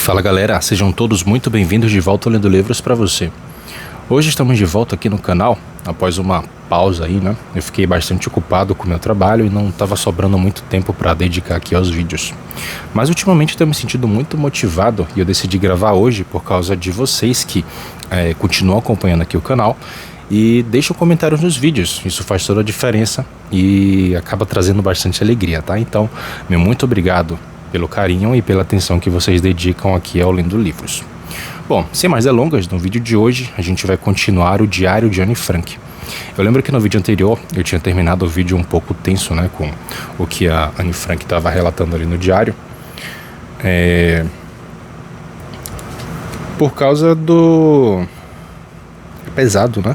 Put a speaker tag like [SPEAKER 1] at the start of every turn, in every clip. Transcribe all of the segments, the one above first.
[SPEAKER 1] Fala galera, sejam todos muito bem-vindos de volta ao Lendo Livros para você. Hoje estamos de volta aqui no canal, após uma pausa aí, né? Eu fiquei bastante ocupado com o meu trabalho e não estava sobrando muito tempo para dedicar aqui aos vídeos. Mas ultimamente eu tenho me sentido muito motivado e eu decidi gravar hoje por causa de vocês que continuam acompanhando aqui o canal e deixam comentários nos vídeos. Isso faz toda a diferença e acaba trazendo bastante alegria, tá? Então, meu muito obrigado pelo carinho e pela atenção que vocês dedicam aqui ao Lendo Livros. Bom, sem mais delongas, no vídeo de hoje a gente vai continuar o Diário de Anne Frank. Eu lembro que no vídeo anterior eu tinha terminado o vídeo um pouco tenso, né, com o que a Anne Frank estava relatando ali no diário. Por causa do... É pesado, né?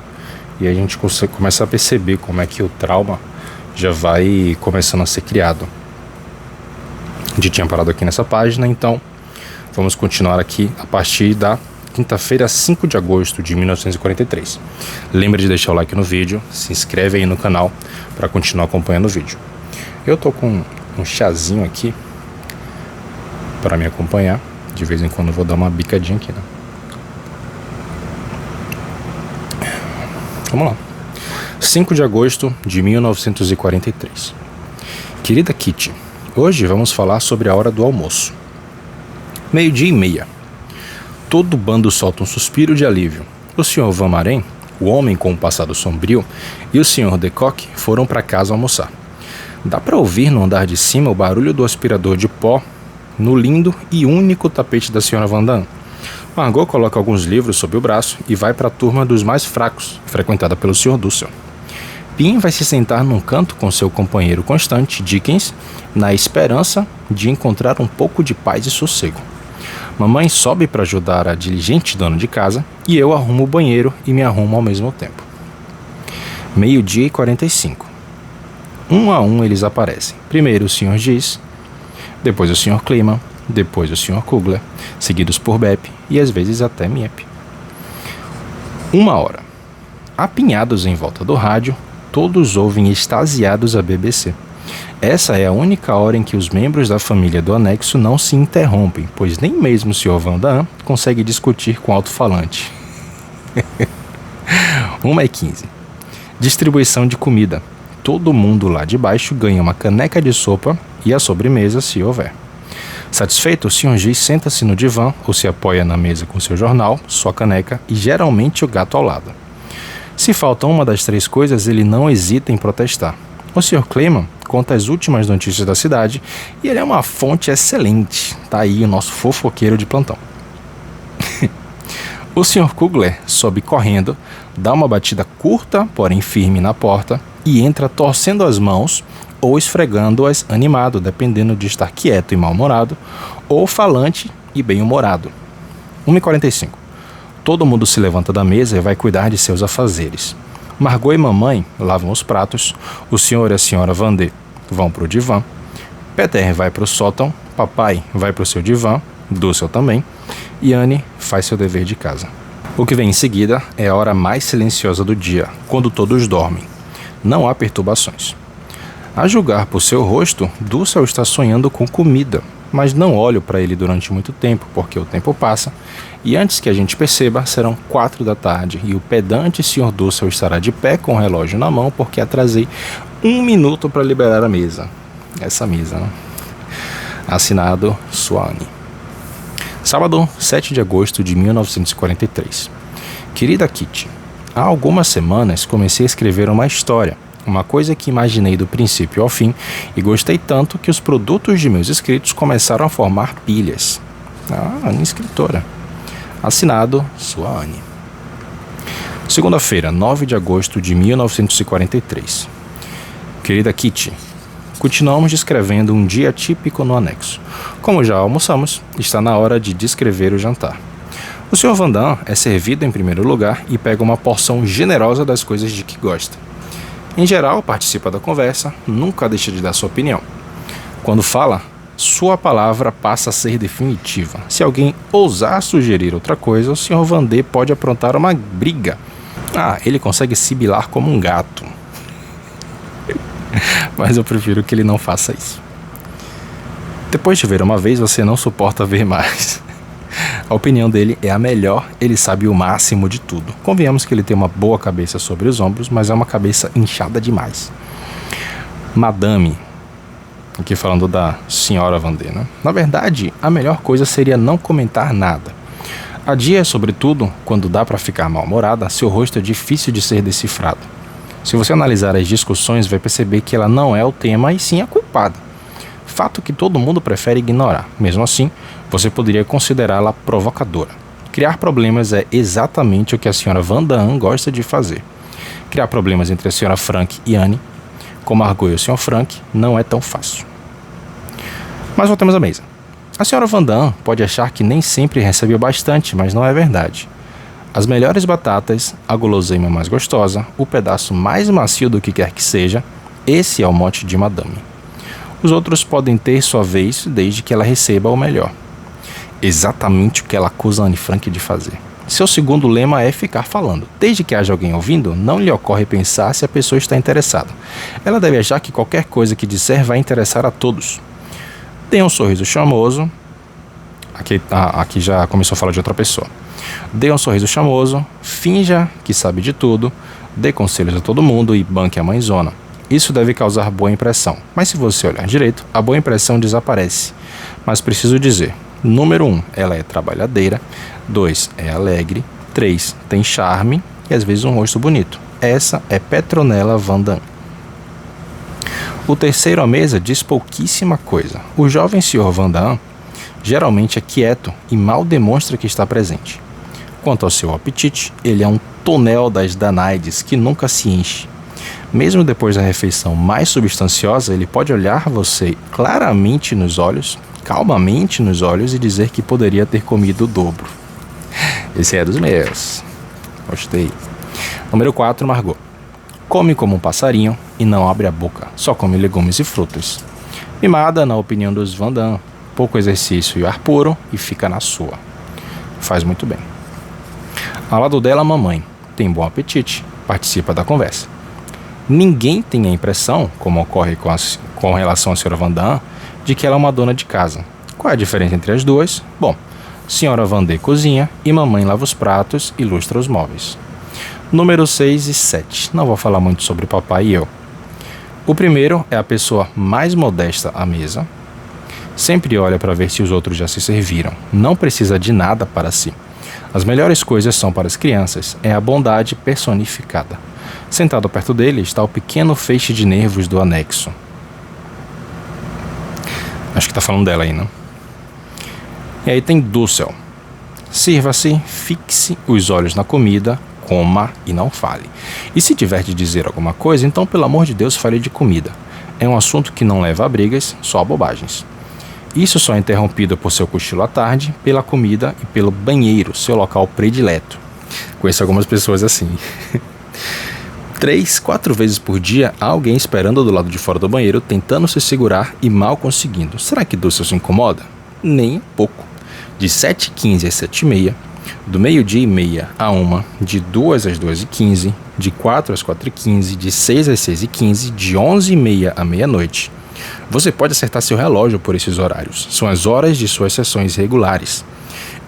[SPEAKER 1] E a gente começa a perceber como é que o trauma já vai começando a ser criado. A gente tinha parado aqui nessa página, então vamos continuar aqui a partir da quinta-feira, 5 de agosto de 1943. Lembra de deixar o like no vídeo, se inscreve aí no canal para continuar acompanhando o vídeo. Eu tô com um chazinho aqui para me acompanhar. De vez em quando eu vou dar uma bicadinha aqui, né? Vamos lá. 5 de agosto de 1943. Querida Kitty, hoje vamos falar sobre a hora do almoço. 12:30. Todo o bando solta um suspiro de alívio. O Sr. Van Maren, o homem com um passado sombrio, e o Sr. de Kock foram para casa almoçar. Dá para ouvir no andar de cima o barulho do aspirador de pó no lindo e único tapete da Sra. Van Damme. Margot coloca alguns livros sob o braço e vai para a turma dos mais fracos, frequentada pelo Sr. Dussel. Pim vai se sentar num canto com seu companheiro constante, Dickens, na esperança de encontrar um pouco de paz e sossego. Mamãe sobe para ajudar a diligente dona de casa e eu arrumo o banheiro e me arrumo ao mesmo tempo. 12:45. Um a um eles aparecem. Primeiro o Sr. Gies, depois o Sr. Kliman, depois o Sr. Kugler, seguidos por Bepp e às vezes até Miep. 1h. Apinhados em volta do rádio, todos ouvem extasiados a BBC. Essa é a única hora em que os membros da família do anexo não se interrompem, pois nem mesmo o Sr. Van Damme consegue discutir com alto-falante. 1h15. Distribuição de comida. Todo mundo lá de baixo ganha uma caneca de sopa e a sobremesa, se houver. Satisfeito, o Sr. Gies senta-se no divã ou se apoia na mesa com seu jornal, sua caneca e geralmente o gato ao lado. Se falta uma das três coisas, ele não hesita em protestar. O Sr. Kliman conta as últimas notícias da cidade e ele é uma fonte excelente. Tá aí o nosso fofoqueiro de plantão. O Sr. Kugler sobe correndo, dá uma batida curta, porém firme na porta e entra torcendo as mãos ou esfregando-as animado, dependendo de estar quieto e mal-humorado, ou falante e bem-humorado. 1h45. Todo mundo se levanta da mesa e vai cuidar de seus afazeres. Margot e mamãe lavam os pratos, o senhor e a senhora Van D vão para o divã, Peter vai para o sótão, papai vai para o seu divã, Dussel também, e Anne faz seu dever de casa. O que vem em seguida é a hora mais silenciosa do dia, quando todos dormem. Não há perturbações. A julgar por seu rosto, Dussel está sonhando com comida, mas não olho para ele durante muito tempo, porque o tempo passa, e antes que a gente perceba, serão 4 da tarde, e o pedante Sr. Dussel estará de pé com o relógio na mão, porque atrasei 1 minuto para liberar a mesa. Essa mesa, né? Assinado, sua Anne. Sábado, 7 de agosto de 1943. Querida Kitty, há algumas semanas comecei a escrever uma história, uma coisa que imaginei do princípio ao fim e gostei tanto que os produtos de meus escritos começaram a formar pilhas. Anne escritora. Assinado, sua Anne. Segunda-feira, 9 de agosto de 1943. Querida Kitty, continuamos descrevendo um dia típico no anexo. Como já almoçamos, está na hora de descrever o jantar. O Sr. Van Damme é servido em primeiro lugar e pega uma porção generosa das coisas de que gosta. Em geral, participa da conversa, nunca deixa de dar sua opinião. Quando fala, sua palavra passa a ser definitiva. Se alguém ousar sugerir outra coisa, o Sr. Van D pode aprontar uma briga. Ele consegue sibilar como um gato. Mas eu prefiro que ele não faça isso. Depois de ver uma vez, você não suporta ver mais. A opinião dele é a melhor, ele sabe o máximo de tudo. Convenhamos que ele tem uma boa cabeça sobre os ombros, mas é uma cabeça inchada demais. Madame, aqui falando da senhora Vandê, né? Na verdade, a melhor coisa seria não comentar nada. A Dia, sobretudo, quando dá para ficar mal-humorada, seu rosto é difícil de ser decifrado. Se você analisar as discussões, vai perceber que ela não é o tema e sim a culpada. Fato que todo mundo prefere ignorar. Mesmo assim, você poderia considerá-la provocadora. Criar problemas é exatamente o que a senhora Van Damme gosta de fazer. Criar problemas entre a senhora Frank e Anne, com Margot e o Sr. Frank, não é tão fácil. Mas voltemos à mesa. A senhora Van Damme pode achar que nem sempre recebe bastante, mas não é verdade. As melhores batatas, a guloseima mais gostosa, o pedaço mais macio do que quer que seja, esse é o mote de Madame. Os outros podem ter sua vez desde que ela receba o melhor. Exatamente o que ela acusa Anne Frank de fazer. Seu segundo lema é ficar falando. Desde que haja alguém ouvindo, não lhe ocorre pensar se a pessoa está interessada. Ela deve achar que qualquer coisa que disser vai interessar a todos. Dê um sorriso charmoso. Aqui já começou a falar de outra pessoa. Dê um sorriso charmoso, finja que sabe de tudo, dê conselhos a todo mundo e banque a mãezona. Isso deve causar boa impressão, mas se você olhar direito, a boa impressão desaparece. Mas preciso dizer, número 1, ela é trabalhadeira, 2, é alegre, 3, tem charme e às vezes um rosto bonito. Essa é Petronella Van Damme. O terceiro à mesa diz pouquíssima coisa. O jovem Sr. Van Damme geralmente é quieto e mal demonstra que está presente. Quanto ao seu apetite, ele é um tonel das Danaides que nunca se enche. Mesmo depois da refeição mais substanciosa, ele pode olhar você claramente nos olhos, calmamente nos olhos e dizer que poderia ter comido o dobro. Esse é dos meus. Gostei. Número 4, Margot. Come como um passarinho e não abre a boca, só come legumes e frutas. Mimada, na opinião dos Van Damme, pouco exercício e ar puro e fica na sua. Faz muito bem. Ao lado dela, a mamãe. Tem bom apetite, participa da conversa. Ninguém tem a impressão, como ocorre com relação à senhora Van Damme, de que ela é uma dona de casa. Qual é a diferença entre as duas? Bom, senhora Van Damme cozinha e mamãe lava os pratos e lustra os móveis. Número 6 e 7. Não vou falar muito sobre papai e eu. O primeiro é a pessoa mais modesta à mesa. Sempre olha para ver se os outros já se serviram. Não precisa de nada para si. As melhores coisas são para as crianças. É a bondade personificada. Sentado perto dele está o pequeno feixe de nervos do anexo. Acho que está falando dela aí, não? E aí tem Dussel. Sirva-se, fixe os olhos na comida, coma e não fale. E se tiver de dizer alguma coisa, então pelo amor de Deus fale de comida. É um assunto que não leva a brigas, só a bobagens. Isso só é interrompido por seu cochilo à tarde, pela comida e pelo banheiro, seu local predileto. Conheço algumas pessoas assim. 3, 4 vezes por dia há alguém esperando do lado de fora do banheiro, tentando se segurar e mal conseguindo. Será que Dussel se incomoda? Nem um pouco. De 7h15 às 7h30, do meio-dia e meia a 1, de 2 às 2h15, de 4 às 4h15, de 6 às 6h15, de 11h30 à meia-noite. Você pode acertar seu relógio por esses horários. São as horas de suas sessões regulares.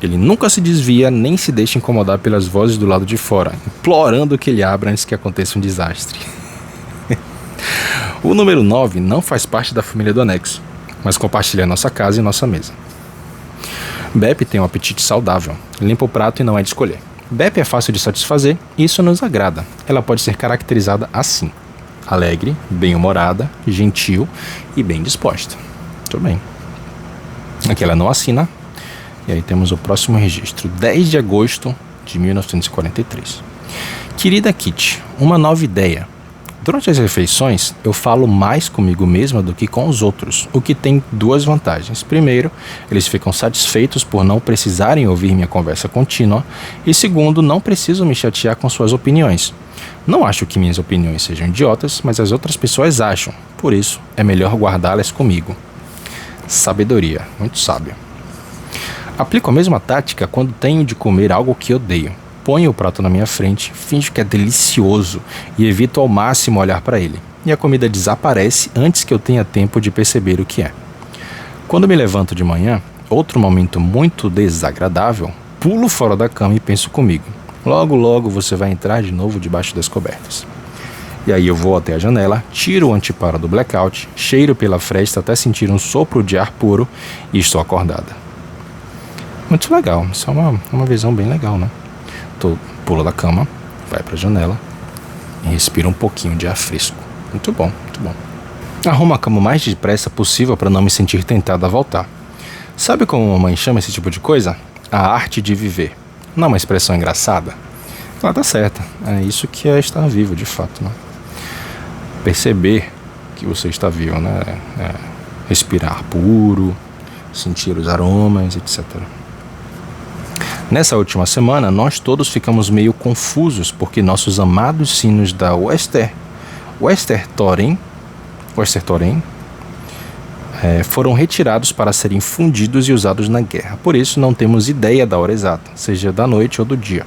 [SPEAKER 1] Ele nunca se desvia nem se deixa incomodar pelas vozes do lado de fora, implorando que ele abra antes que aconteça um desastre. O número 9 não faz parte da família do anexo, mas compartilha nossa casa e nossa mesa. Beppe tem um apetite saudável, limpa o prato e não é de escolher. Beppe é fácil de satisfazer e isso nos agrada. Ela pode ser caracterizada assim: alegre, bem-humorada, gentil e bem disposta. Tudo bem. Aqui ela não assina. E aí temos o próximo registro, 10 de agosto de 1943. Querida Kitty, uma nova ideia. Durante as refeições, eu falo mais comigo mesma do que com os outros, o que tem duas vantagens. Primeiro, eles ficam satisfeitos por não precisarem ouvir minha conversa contínua. E segundo, não preciso me chatear com suas opiniões. Não acho que minhas opiniões sejam idiotas, mas as outras pessoas acham. Por isso, é melhor guardá-las comigo. Sabedoria, muito sábio. Aplico a mesma tática quando tenho de comer algo que odeio. Ponho o prato na minha frente, finjo que é delicioso e evito ao máximo olhar para ele. E a comida desaparece antes que eu tenha tempo de perceber o que é. Quando me levanto de manhã, outro momento muito desagradável, pulo fora da cama e penso comigo: logo, logo você vai entrar de novo debaixo das cobertas. E aí eu vou até a janela, tiro o antiparo do blackout, cheiro pela fresta até sentir um sopro de ar puro e estou acordada. Muito legal, isso é uma visão bem legal, né? Pula da cama, vai para a janela e respira um pouquinho de ar fresco. Muito bom, muito bom. Arrumo a cama o mais depressa possível para não me sentir tentada a voltar. Sabe como a mamãe chama esse tipo de coisa? A arte de viver. Não é uma expressão engraçada? Ela tá certa, é isso que é estar vivo de fato, né? Perceber que você está vivo, né? Respirar puro, sentir os aromas, etc. Nessa última semana, nós todos ficamos meio confusos porque nossos amados sinos da Westertoren foram retirados para serem fundidos e usados na guerra. Por isso, não temos ideia da hora exata, seja da noite ou do dia.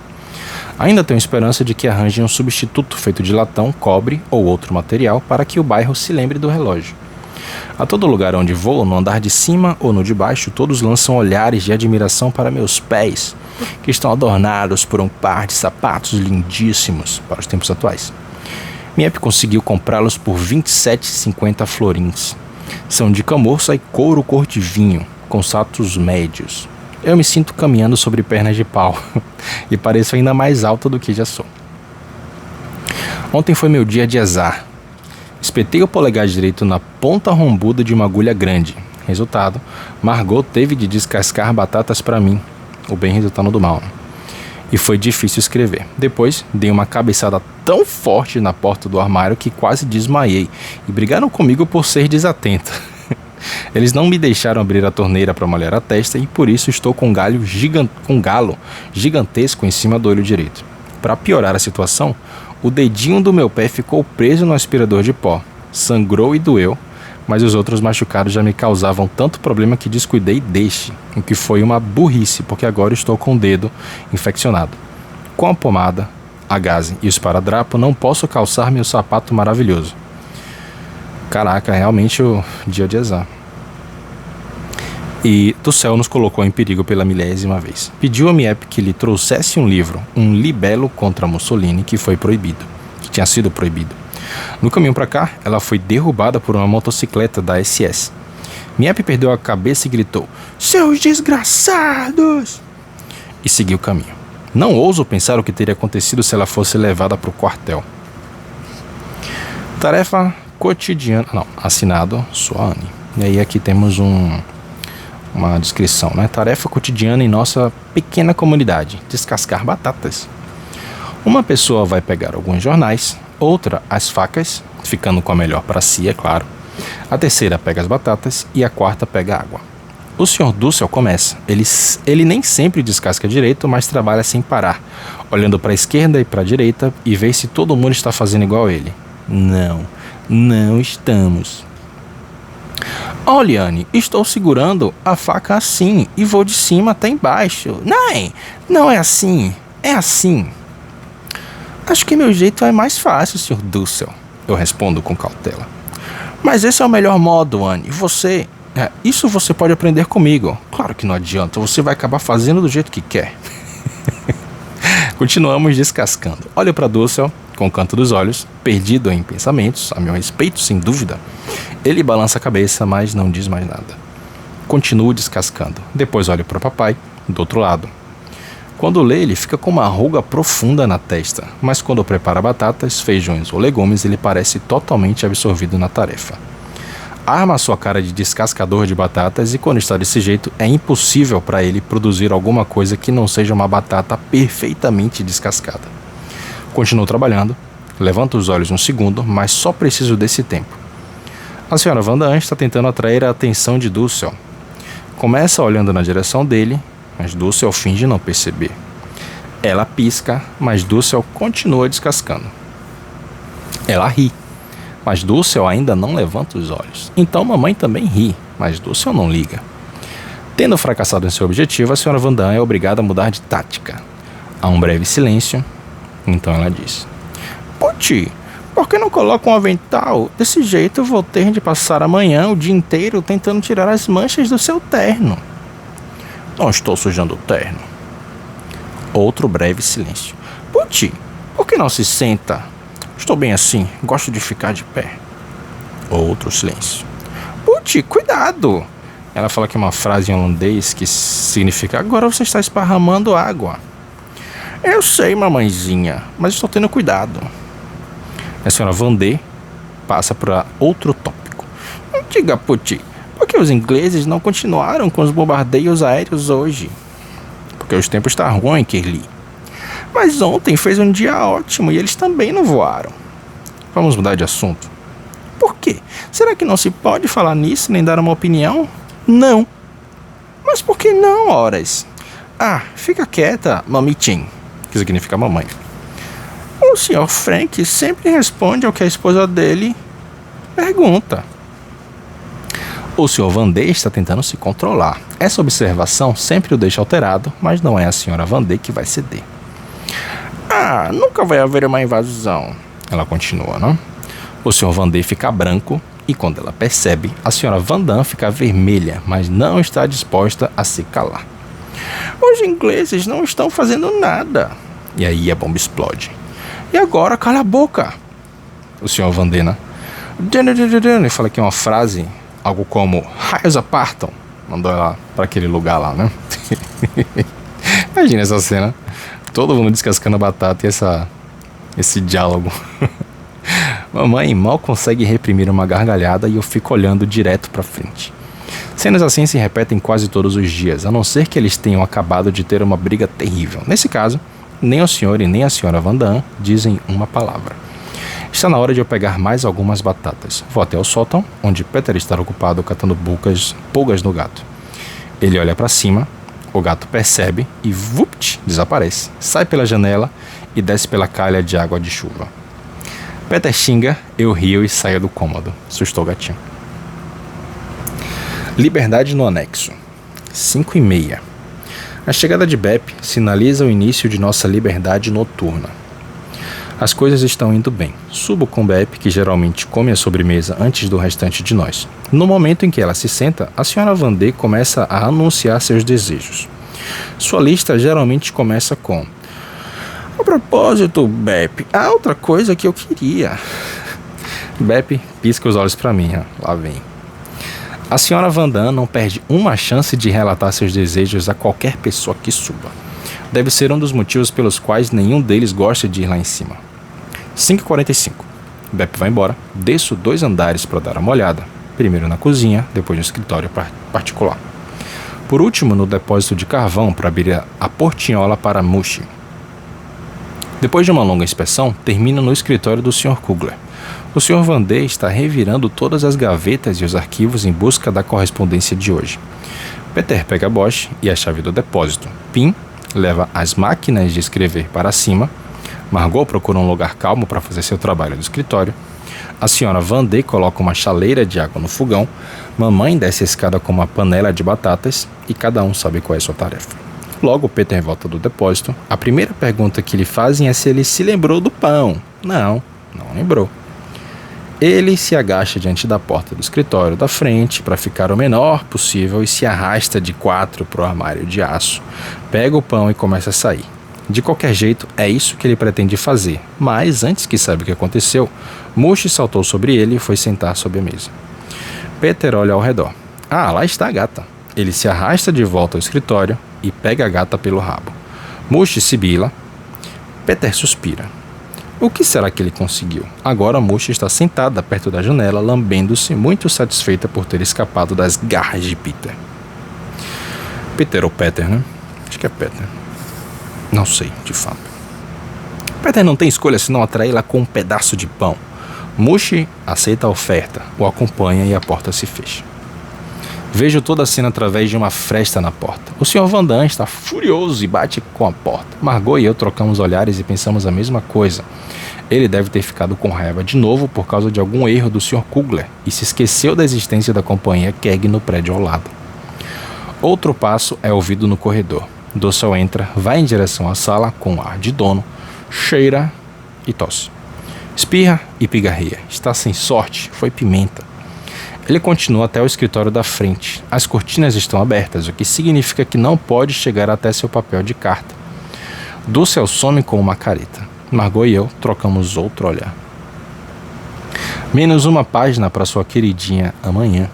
[SPEAKER 1] Ainda tenho esperança de que arranjem um substituto feito de latão, cobre ou outro material para que o bairro se lembre do relógio. A todo lugar onde vou, no andar de cima ou no de baixo, todos lançam olhares de admiração para meus pés, que estão adornados por um par de sapatos lindíssimos para os tempos atuais. Miep conseguiu comprá-los por 27,50 florins. São de camurça e couro cor de vinho, com saltos médios. Eu me sinto caminhando sobre pernas de pau e pareço ainda mais alta do que já sou. Ontem foi meu dia de azar. Espetei o polegar direito na ponta rombuda de uma agulha grande. Resultado, Margot teve de descascar batatas para mim. O bem resultando do mal. E foi difícil escrever. Depois, dei uma cabeçada tão forte na porta do armário que quase desmaiei. E brigaram comigo por ser desatenta. Eles não me deixaram abrir a torneira para molhar a testa e por isso estou com um galo gigantesco em cima do olho direito. Para piorar a situação, o dedinho do meu pé ficou preso no aspirador de pó. Sangrou e doeu, mas os outros machucados já me causavam tanto problema que descuidei deste, o que foi uma burrice, porque agora estou com o dedo infeccionado. Com a pomada, a gaze e o esparadrapo, não posso calçar meu sapato maravilhoso. Caraca, realmente o dia de azar. E do céu nos colocou em perigo pela 1000ª vez. Pediu a Miep que lhe trouxesse um livro, um libelo contra Mussolini, que tinha sido proibido. No caminho para cá, ela foi derrubada por uma motocicleta da SS. Miep perdeu a cabeça e gritou: "Seus desgraçados!" E seguiu o caminho. Não ouso pensar o que teria acontecido se ela fosse levada para o quartel. Tarefa cotidiana. Não, assinado Suane. E aí aqui temos uma descrição, né? Tarefa cotidiana em nossa pequena comunidade: descascar batatas. Uma pessoa vai pegar alguns jornais, outra as facas, ficando com a melhor para si, é claro. A terceira pega as batatas e a quarta pega a água. O Sr. Dussel começa. Ele nem sempre descasca direito, mas trabalha sem parar, olhando para a esquerda e para a direita e vê se todo mundo está fazendo igual a ele. Não estamos. Olha, Anne, estou segurando a faca assim e vou de cima até embaixo. Não é assim, é assim. Acho que meu jeito é mais fácil, Sr. Dussel, eu respondo com cautela. Mas esse é o melhor modo, Anne. Isso você pode aprender comigo. Claro que não adianta, você vai acabar fazendo do jeito que quer. Continuamos descascando. Olho para Dussel com o canto dos olhos, perdido em pensamentos, a meu respeito, sem dúvida. Ele balança a cabeça, mas não diz mais nada. Continuo descascando. Depois olho para o papai, do outro lado. Quando lê, ele fica com uma ruga profunda na testa, mas quando prepara batatas, feijões ou legumes, ele parece totalmente absorvido na tarefa. Arma sua cara de descascador de batatas e quando está desse jeito, é impossível para ele produzir alguma coisa que não seja uma batata perfeitamente descascada. Continuo trabalhando, levanto os olhos um segundo, mas só preciso desse tempo. A senhora Van Damme está tentando atrair a atenção de Dussel. Começa olhando na direção dele, mas Dussel finge não perceber. Ela pisca, mas Dussel continua descascando. Ela ri, mas Dussel ainda não levanta os olhos. Então mamãe também ri, mas Dussel não liga. Tendo fracassado em seu objetivo, a senhora Van Damme é obrigada a mudar de tática. Há um breve silêncio. Então ela diz: Puti, por que não coloca um avental? Desse jeito eu vou ter de passar amanhã o dia inteiro tentando tirar as manchas do seu terno. Não estou sujando o terno. Outro breve silêncio. Puti, por que não se senta? Estou bem assim, gosto de ficar de pé. Outro silêncio. Puti, cuidado! Ela fala que é uma frase em holandês que significa: agora você está esparramando água. Eu sei, mamãezinha, mas estou tendo cuidado. A senhora Van D passa para outro tópico. Diga, Puti, por que os ingleses não continuaram com os bombardeios aéreos hoje? Porque os tempos estão ruins, Kirli. Mas ontem fez um dia ótimo e eles também não voaram. Vamos mudar de assunto. Por quê? Será que não se pode falar nisso nem dar uma opinião? Não. Mas por que não, horas? Ah, fica quieta, mamitim, que significa mamãe. O Sr. Frank sempre responde ao que a esposa dele pergunta. O Sr. Van D está tentando se controlar. Essa observação sempre o deixa alterado, mas não é a Sra. Van D que vai ceder. Ah, nunca vai haver uma invasão. Ela continua, não? O Sr. Van D fica branco e quando ela percebe, a Sra. Van Damme fica vermelha, mas não está disposta a se calar. Os ingleses não estão fazendo nada. E aí a bomba explode. E agora cala a boca. O Sr. Van Damme, ele fala aqui uma frase, algo como raios apartam. Mandou ela para aquele lugar lá, né? Imagina essa cena. Todo mundo descascando a batata e esse diálogo. Mamãe mal consegue reprimir uma gargalhada e eu fico olhando direto para frente. Cenas assim se repetem quase todos os dias, a não ser que eles tenham acabado de ter uma briga terrível. Nesse caso, nem o senhor e nem a senhora Van Damme dizem uma palavra. Está na hora de eu pegar mais algumas batatas. Vou até o sótão, onde Peter está ocupado catando pulgas no gato. Ele olha para cima, o gato percebe e vupt, desaparece. Sai pela janela e desce pela calha de água de chuva. Peter xinga, eu rio e saio do cômodo. Assustou o gatinho. Liberdade no anexo. 5:30. A chegada de Bep sinaliza o início de nossa liberdade noturna. As coisas estão indo bem. Subo com Bep, que geralmente come a sobremesa antes do restante de nós. No momento em que ela se senta, a Sra. Van D começa a anunciar seus desejos. Sua lista geralmente começa com: a propósito, Bep, há outra coisa que eu queria. Bep pisca os olhos para mim, lá vem. A Sra. Van Damme não perde uma chance de relatar seus desejos a qualquer pessoa que suba. Deve ser um dos motivos pelos quais nenhum deles gosta de ir lá em cima. 5:45. Bep vai embora, desço 2 andares para dar uma olhada. Primeiro na cozinha, depois no escritório particular. Por último, no depósito de carvão para abrir a portinhola para Mushi. Depois de uma longa inspeção, termino no escritório do Sr. Kugler. O Sr. Van D está revirando todas as gavetas e os arquivos em busca da correspondência de hoje. Peter pega a Bosch e a chave do depósito. Pim leva as máquinas de escrever para cima. Margot procura um lugar calmo para fazer seu trabalho no escritório. A Sra. Van D coloca uma chaleira de água no fogão. Mamãe desce a escada com uma panela de batatas e cada um sabe qual é a sua tarefa. Logo, Peter volta do depósito. A primeira pergunta que lhe fazem é se ele se lembrou do pão. Não lembrou. Ele se agacha diante da porta do escritório da frente para ficar o menor possível e se arrasta de 4 para o armário de aço. Pega o pão e começa a sair. De qualquer jeito, é isso que ele pretende fazer. Mas, antes que saiba o que aconteceu, Mushi saltou sobre ele e foi sentar sob a mesa. Peter olha ao redor. Ah, lá está a gata. Ele se arrasta de volta ao escritório e pega a gata pelo rabo. Mushi sibila. Peter suspira. O que será que ele conseguiu? Agora Mushi está sentada perto da janela, lambendo-se, muito satisfeita por ter escapado das garras de Peter. Peter ou Peter, né? Acho que é Peter. Não sei, de fato. Peter não tem escolha senão atraí-la com um pedaço de pão. Mushi aceita a oferta, o acompanha e a porta se fecha. Vejo toda a cena através de uma fresta na porta. O Sr. Van Damme está furioso e bate com a porta. Margot e eu trocamos olhares e pensamos a mesma coisa. Ele deve ter ficado com raiva de novo por causa de algum erro do Sr. Kugler e se esqueceu da existência da companhia Keg no prédio ao lado. Outro passo é ouvido no corredor. Dossel entra, vai em direção à sala com um ar de dono, cheira e tosse. Espirra e pigarreia. Está sem sorte, foi pimenta. Ele continua até o escritório da frente. As cortinas estão abertas, o que significa que não pode chegar até seu papel de carta. Dulce some com uma careta. Margot e eu trocamos outro olhar. Menos uma página para sua queridinha amanhã.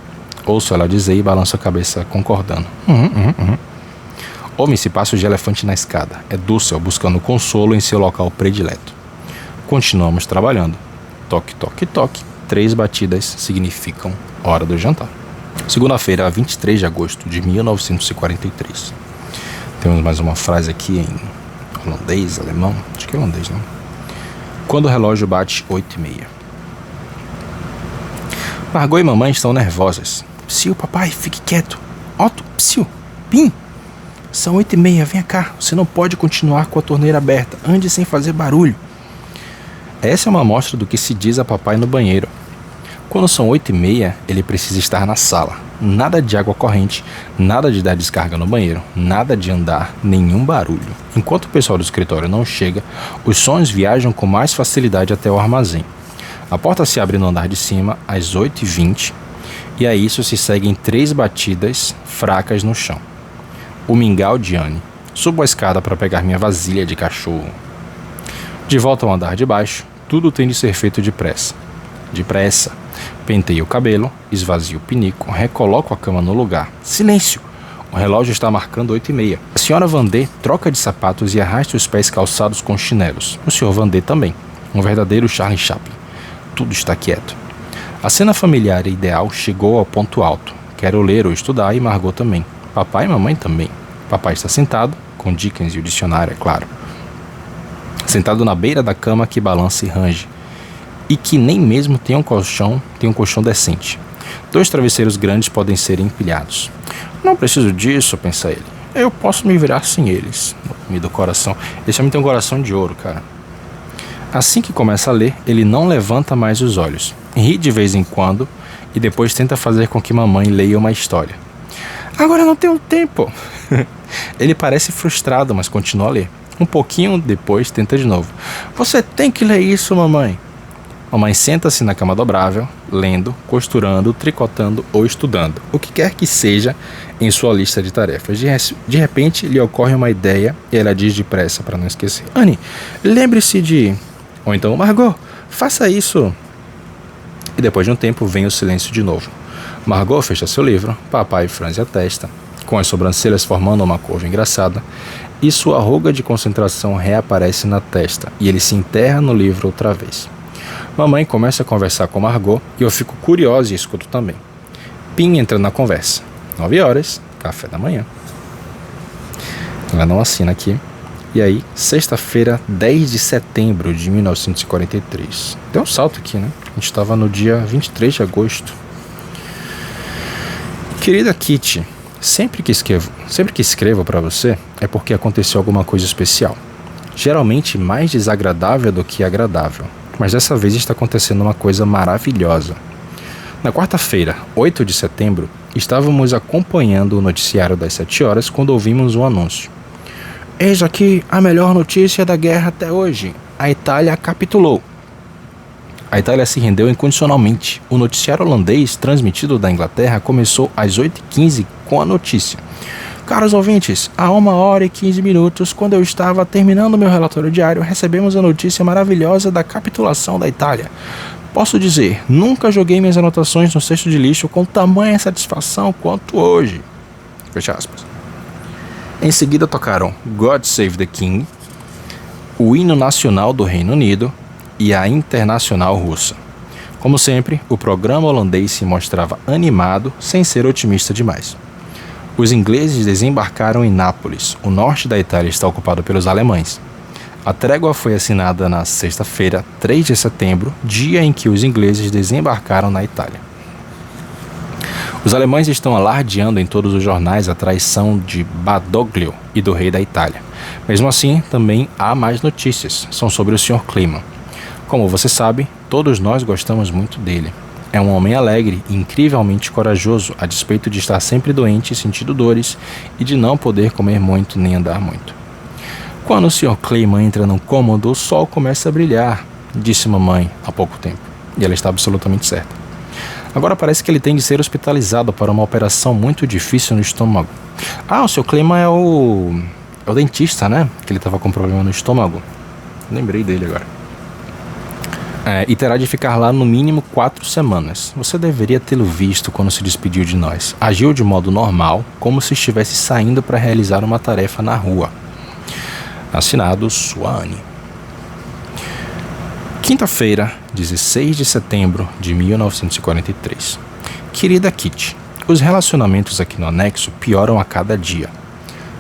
[SPEAKER 1] Ouço ela dizer e balanço a cabeça concordando. Homem se passa de elefante na escada. É Dulce buscando consolo em seu local predileto. Continuamos trabalhando. Toque, toque, toque. 3 batidas significam hora do jantar. Segunda-feira, 23 de agosto de 1943. Temos mais uma frase aqui em holandês, alemão. Acho que é holandês, não? Quando o relógio bate 8h30. Margot e mamãe estão nervosas. Psiu, papai, fique quieto. Otto, psiu, Pim. São 8h30, vem cá. Você não pode continuar com a torneira aberta. Ande sem fazer barulho. Essa é uma amostra do que se diz a papai no banheiro. Quando são 8h30, ele precisa estar na sala. Nada de água corrente, nada de dar descarga no banheiro, nada de andar, nenhum barulho. Enquanto o pessoal do escritório não chega, os sons viajam com mais facilidade até o armazém. A porta se abre no andar de cima às 8h20 e a isso se seguem 3 batidas fracas no chão. O mingau de Anne. Subo a escada para pegar minha vasilha de cachorro. De volta ao andar de baixo, tudo tem de ser feito depressa. Depressa. Penteio o cabelo, esvazio o pinico, recoloco a cama no lugar. Silêncio! O relógio está marcando 8h30. A senhora Vandê troca de sapatos e arrasta os pés calçados com chinelos. O senhor Vandê também. Um verdadeiro Charlie Chaplin. Tudo está quieto. A cena familiar e ideal chegou ao ponto alto. Quero ler ou estudar e Margot também. Papai e mamãe também. Papai está sentado, com Dickens e o dicionário, é claro. Sentado na beira da cama que balança e range. E que nem mesmo tem um colchão decente. 2 travesseiros grandes podem ser empilhados. Não preciso disso, pensa ele. Eu posso me virar sem eles. Me do coração. Esse homem tem um coração de ouro, cara. Assim que começa a ler, ele não levanta mais os olhos. Ri de vez em quando e depois tenta fazer com que mamãe leia uma história. Agora eu não tenho tempo. Ele parece frustrado, mas continua a ler. Um pouquinho depois tenta de novo. Você tem que ler isso, mamãe. Mamãe senta-se na cama dobrável, lendo, costurando, tricotando ou estudando, o que quer que seja em sua lista de tarefas. De repente, lhe ocorre uma ideia e ela diz depressa para não esquecer. Anne, lembre-se de... Ou então, Margot, faça isso. E depois de um tempo, vem o silêncio de novo. Margot fecha seu livro, papai franze a testa, com as sobrancelhas formando uma curva engraçada, e sua ruga de concentração reaparece na testa, e ele se enterra no livro outra vez. Mamãe começa a conversar com Margot e eu fico curiosa e escuto também. Pim entra na conversa. 9h, café da manhã. Ela não assina aqui. E aí, sexta-feira, 10 de setembro de 1943. Deu um salto aqui, né? A gente estava no dia 23 de agosto. Querida Kitty, sempre que escrevo para você é porque aconteceu alguma coisa especial. Geralmente mais desagradável do que agradável. Mas dessa vez está acontecendo uma coisa maravilhosa. Na quarta-feira, 8 de setembro, estávamos acompanhando o noticiário das 7h quando ouvimos um anúncio. Eis aqui a melhor notícia da guerra até hoje. A Itália capitulou. A Itália se rendeu incondicionalmente. O noticiário holandês, transmitido da Inglaterra, começou às 8h15 com a notícia. Caros ouvintes, há 1h15, quando eu estava terminando meu relatório diário, recebemos a notícia maravilhosa da capitulação da Itália. Posso dizer, nunca joguei minhas anotações no cesto de lixo com tamanha satisfação quanto hoje. Fecha aspas. Em seguida tocaram God Save the King, o hino nacional do Reino Unido e a Internacional Russa. Como sempre, o programa holandês se mostrava animado, sem ser otimista demais. Os ingleses desembarcaram em Nápoles. O norte da Itália está ocupado pelos alemães. A trégua foi assinada na sexta-feira, 3 de setembro, dia em que os ingleses desembarcaram na Itália. Os alemães estão alardeando em todos os jornais a traição de Badoglio e do rei da Itália. Mesmo assim, também há mais notícias. São sobre o Sr. Kliman. Como você sabe, todos nós gostamos muito dele. É um homem alegre e incrivelmente corajoso, a despeito de estar sempre doente e sentindo dores e de não poder comer muito nem andar muito. Quando o Sr. Kliman entra no cômodo, o sol começa a brilhar, disse mamãe há pouco tempo. E ela está absolutamente certa. Agora parece que ele tem de ser hospitalizado para uma operação muito difícil no estômago. Ah, o Sr. Kliman é É o dentista, né? Que ele estava com problema no estômago. Lembrei dele agora. E terá de ficar lá no mínimo 4 semanas. Você deveria tê-lo visto quando se despediu de nós. Agiu de modo normal, como se estivesse saindo para realizar uma tarefa na rua. Assinado Suane. Quinta-feira, 16 de setembro de 1943. Querida Kitty, os relacionamentos aqui no anexo pioram a cada dia.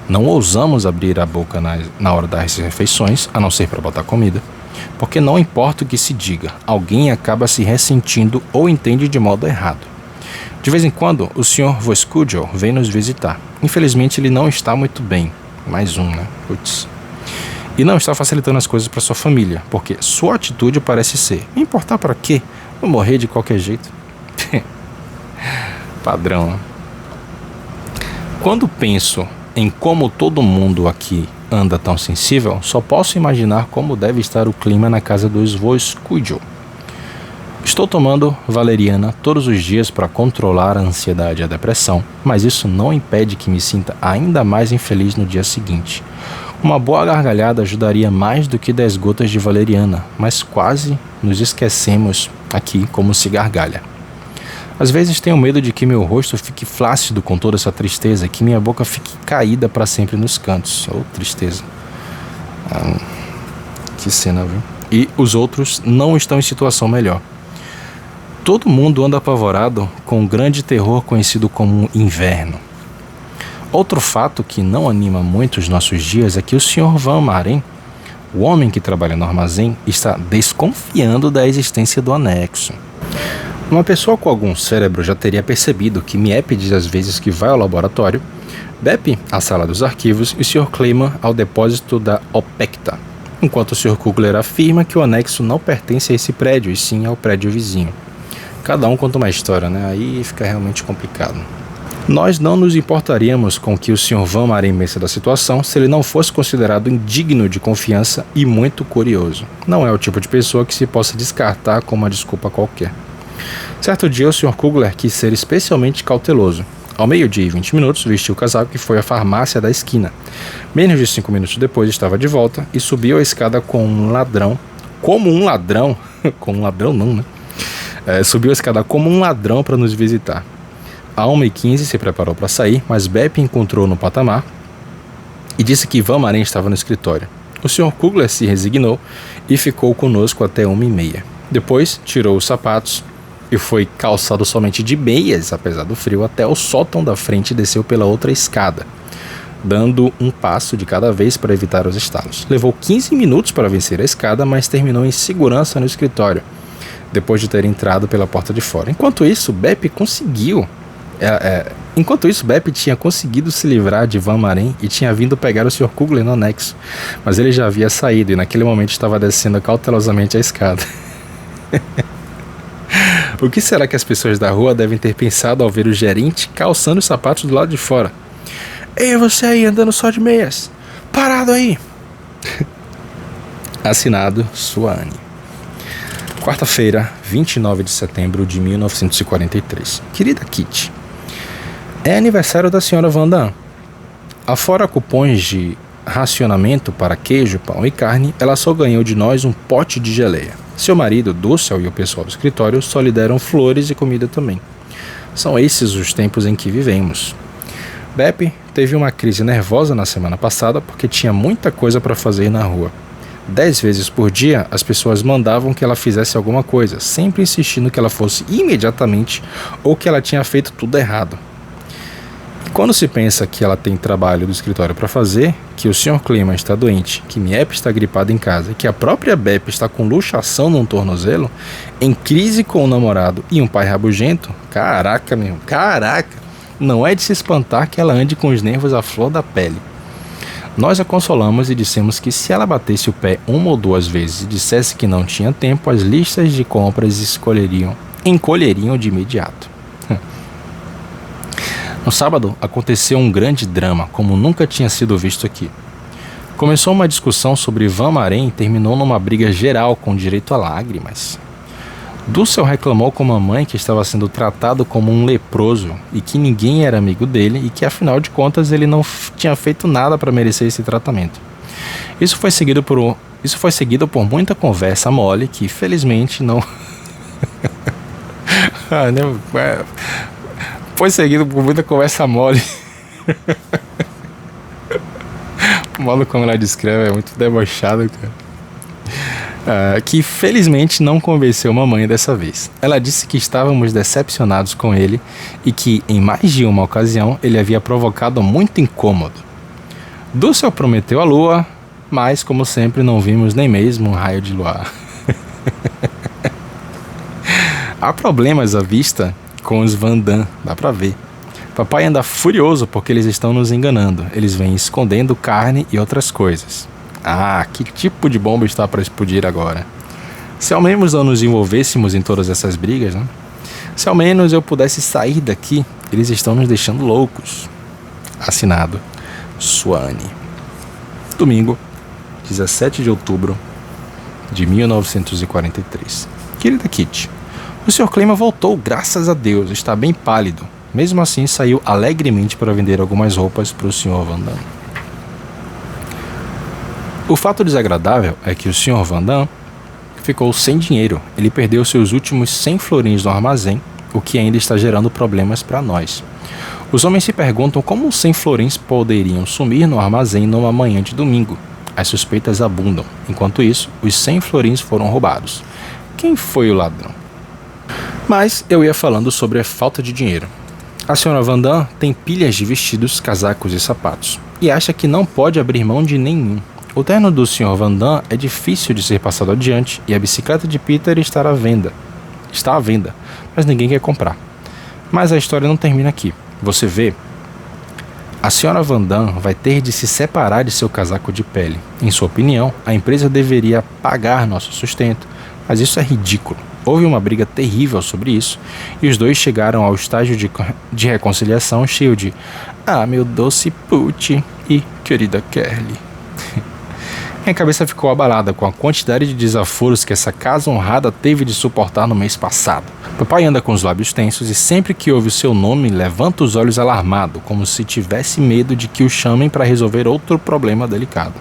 [SPEAKER 1] Não ousamos abrir a boca na hora das refeições, a não ser para botar comida, porque não importa o que se diga, alguém acaba se ressentindo ou entende de modo errado. De vez em quando, o Sr. Voskudio vem nos visitar. Infelizmente, ele não está muito bem. Mais um, né? Putz. E não está facilitando as coisas para sua família, porque sua atitude parece ser: me importar para quê? Vou morrer de qualquer jeito. Padrão, né? Quando penso em como todo mundo aqui anda tão sensível, só posso imaginar como deve estar o clima na casa dos Voskudio. Estou tomando valeriana todos os dias para controlar a ansiedade e a depressão, mas isso não impede que me sinta ainda mais infeliz no dia seguinte. Uma boa gargalhada ajudaria mais do que 10 gotas de valeriana, mas quase nos esquecemos aqui como se gargalha. Às vezes tenho medo de que meu rosto fique flácido com toda essa tristeza e que minha boca fique caída para sempre nos cantos. Oh, tristeza. Que cena, viu? E os outros não estão em situação melhor. Todo mundo anda apavorado com um grande terror conhecido como inverno. Outro fato que não anima muito os nossos dias é que o Sr. Van Maren, o homem que trabalha no armazém, está desconfiando da existência do anexo. Uma pessoa com algum cérebro já teria percebido que Miep diz às vezes que vai ao laboratório, Beppe à sala dos arquivos e o Sr. Kleiman ao depósito da Opecta, enquanto o Sr. Kugler afirma que o anexo não pertence a esse prédio e sim ao prédio vizinho. Cada um conta uma história, né? Aí fica realmente complicado. Nós não nos importaríamos com que o Sr. Van Maren pense da situação se ele não fosse considerado indigno de confiança e muito curioso. Não é o tipo de pessoa que se possa descartar com uma desculpa qualquer. Certo dia, o Sr. Kugler quis ser especialmente cauteloso. Ao meio-dia e 20 minutos, vestiu o casaco e foi à farmácia da esquina. Menos de 5 minutos depois, estava de volta e subiu a escada com um ladrão. Como um ladrão? Com um ladrão não, né? Subiu a escada como um ladrão para nos visitar. À 1h15 se preparou para sair, mas Beppe encontrou no patamar e disse que Van Maren estava no escritório. O Sr. Kugler se resignou e ficou conosco até 1h30. Depois, tirou os sapatos e foi calçado somente de meias, apesar do frio, até o sótão da frente e desceu pela outra escada, dando um passo de cada vez para evitar os estalos. Levou 15 minutos para vencer a escada, mas terminou em segurança no escritório, depois de ter entrado pela porta de fora. Enquanto isso, Beppe tinha conseguido se livrar de Van Maren e tinha vindo pegar o Sr. Kugler no anexo, mas ele já havia saído e naquele momento estava descendo cautelosamente a escada. O que será que as pessoas da rua devem ter pensado ao ver o gerente calçando os sapatos do lado de fora? Ei, você aí andando só de meias, parado aí. Assinado Suane. Quarta-feira, 29 de setembro de 1943. Querida Kitty, é aniversário da senhora Van Damme. Afora cupons de racionamento para queijo, pão e carne, ela só ganhou de nós um pote de geleia. Seu marido, Dussel, e o pessoal do escritório só lhe deram flores e comida também. São esses os tempos em que vivemos. Beppe teve uma crise nervosa na semana passada porque tinha muita coisa para fazer na rua. 10 vezes por dia, as pessoas mandavam que ela fizesse alguma coisa, sempre insistindo que ela fosse imediatamente ou que ela tinha feito tudo errado. E quando se pensa que ela tem trabalho do escritório para fazer, que o Sr. Kleiman está doente, que Miep está gripado em casa e que a própria Beppe está com luxação num tornozelo, em crise com o namorado e um pai rabugento, caraca, não é de se espantar que ela ande com os nervos à flor da pele. Nós a consolamos e dissemos que se ela batesse o pé 1 ou 2 vezes e dissesse que não tinha tempo, as listas de compras encolheriam de imediato. No sábado, aconteceu um grande drama, como nunca tinha sido visto aqui. Começou uma discussão sobre Van Maren e terminou numa briga geral com direito a lágrimas. Dúcio reclamou com a mãe que estava sendo tratado como um leproso e que ninguém era amigo dele e que, afinal de contas, ele não tinha feito nada para merecer esse tratamento. Isso foi seguido por muita conversa mole que, felizmente, não... Foi seguido por muita conversa mole. O modo como ela descreve é muito debochado, cara. Que felizmente não convenceu mamãe dessa vez. Ela disse que estávamos decepcionados com ele e que, em mais de uma ocasião, ele havia provocado muito incômodo. Dúcio prometeu a lua, mas, como sempre, não vimos nem mesmo um raio de luar. Há problemas à vista com os Van Damme, dá pra ver. Papai anda furioso porque eles estão nos enganando. Eles vêm escondendo carne e outras coisas. Que tipo de bomba está para explodir agora? Se ao menos não nos envolvêssemos em todas essas brigas, né? Se ao menos eu pudesse sair daqui, eles estão nos deixando loucos. Assinado, Suane. Domingo, 17 de outubro de 1943. Querida Kitty, o Sr. Clima voltou, graças a Deus, está bem pálido. Mesmo assim, saiu alegremente para vender algumas roupas para o Sr. Van Damme. O fato desagradável é que o Sr. Van Damme ficou sem dinheiro. Ele perdeu seus últimos 100 florins no armazém, o que ainda está gerando problemas para nós. Os homens se perguntam como os 100 florins poderiam sumir no armazém numa manhã de domingo. As suspeitas abundam. Enquanto isso, os 100 florins foram roubados. Quem foi o ladrão? Mas eu ia falando sobre a falta de dinheiro. A Sra. Van Damme tem pilhas de vestidos, casacos e sapatos, e acha que não pode abrir mão de nenhum. O terno do Sr. Van Damme é difícil de ser passado adiante e a bicicleta de Peter está à venda, mas ninguém quer comprar. Mas a história não termina aqui. Você vê, a Sra. Van Damme vai ter de se separar de seu casaco de pele. Em sua opinião, a empresa deveria pagar nosso sustento, mas isso é ridículo. Houve uma briga terrível sobre isso e os dois chegaram ao estágio de reconciliação cheio de meu doce Put e querida Kelly. Minha cabeça ficou abalada com a quantidade de desaforos que essa casa honrada teve de suportar no mês passado. Papai anda com os lábios tensos e sempre que ouve o seu nome levanta os olhos alarmado, como se tivesse medo de que o chamem para resolver outro problema delicado.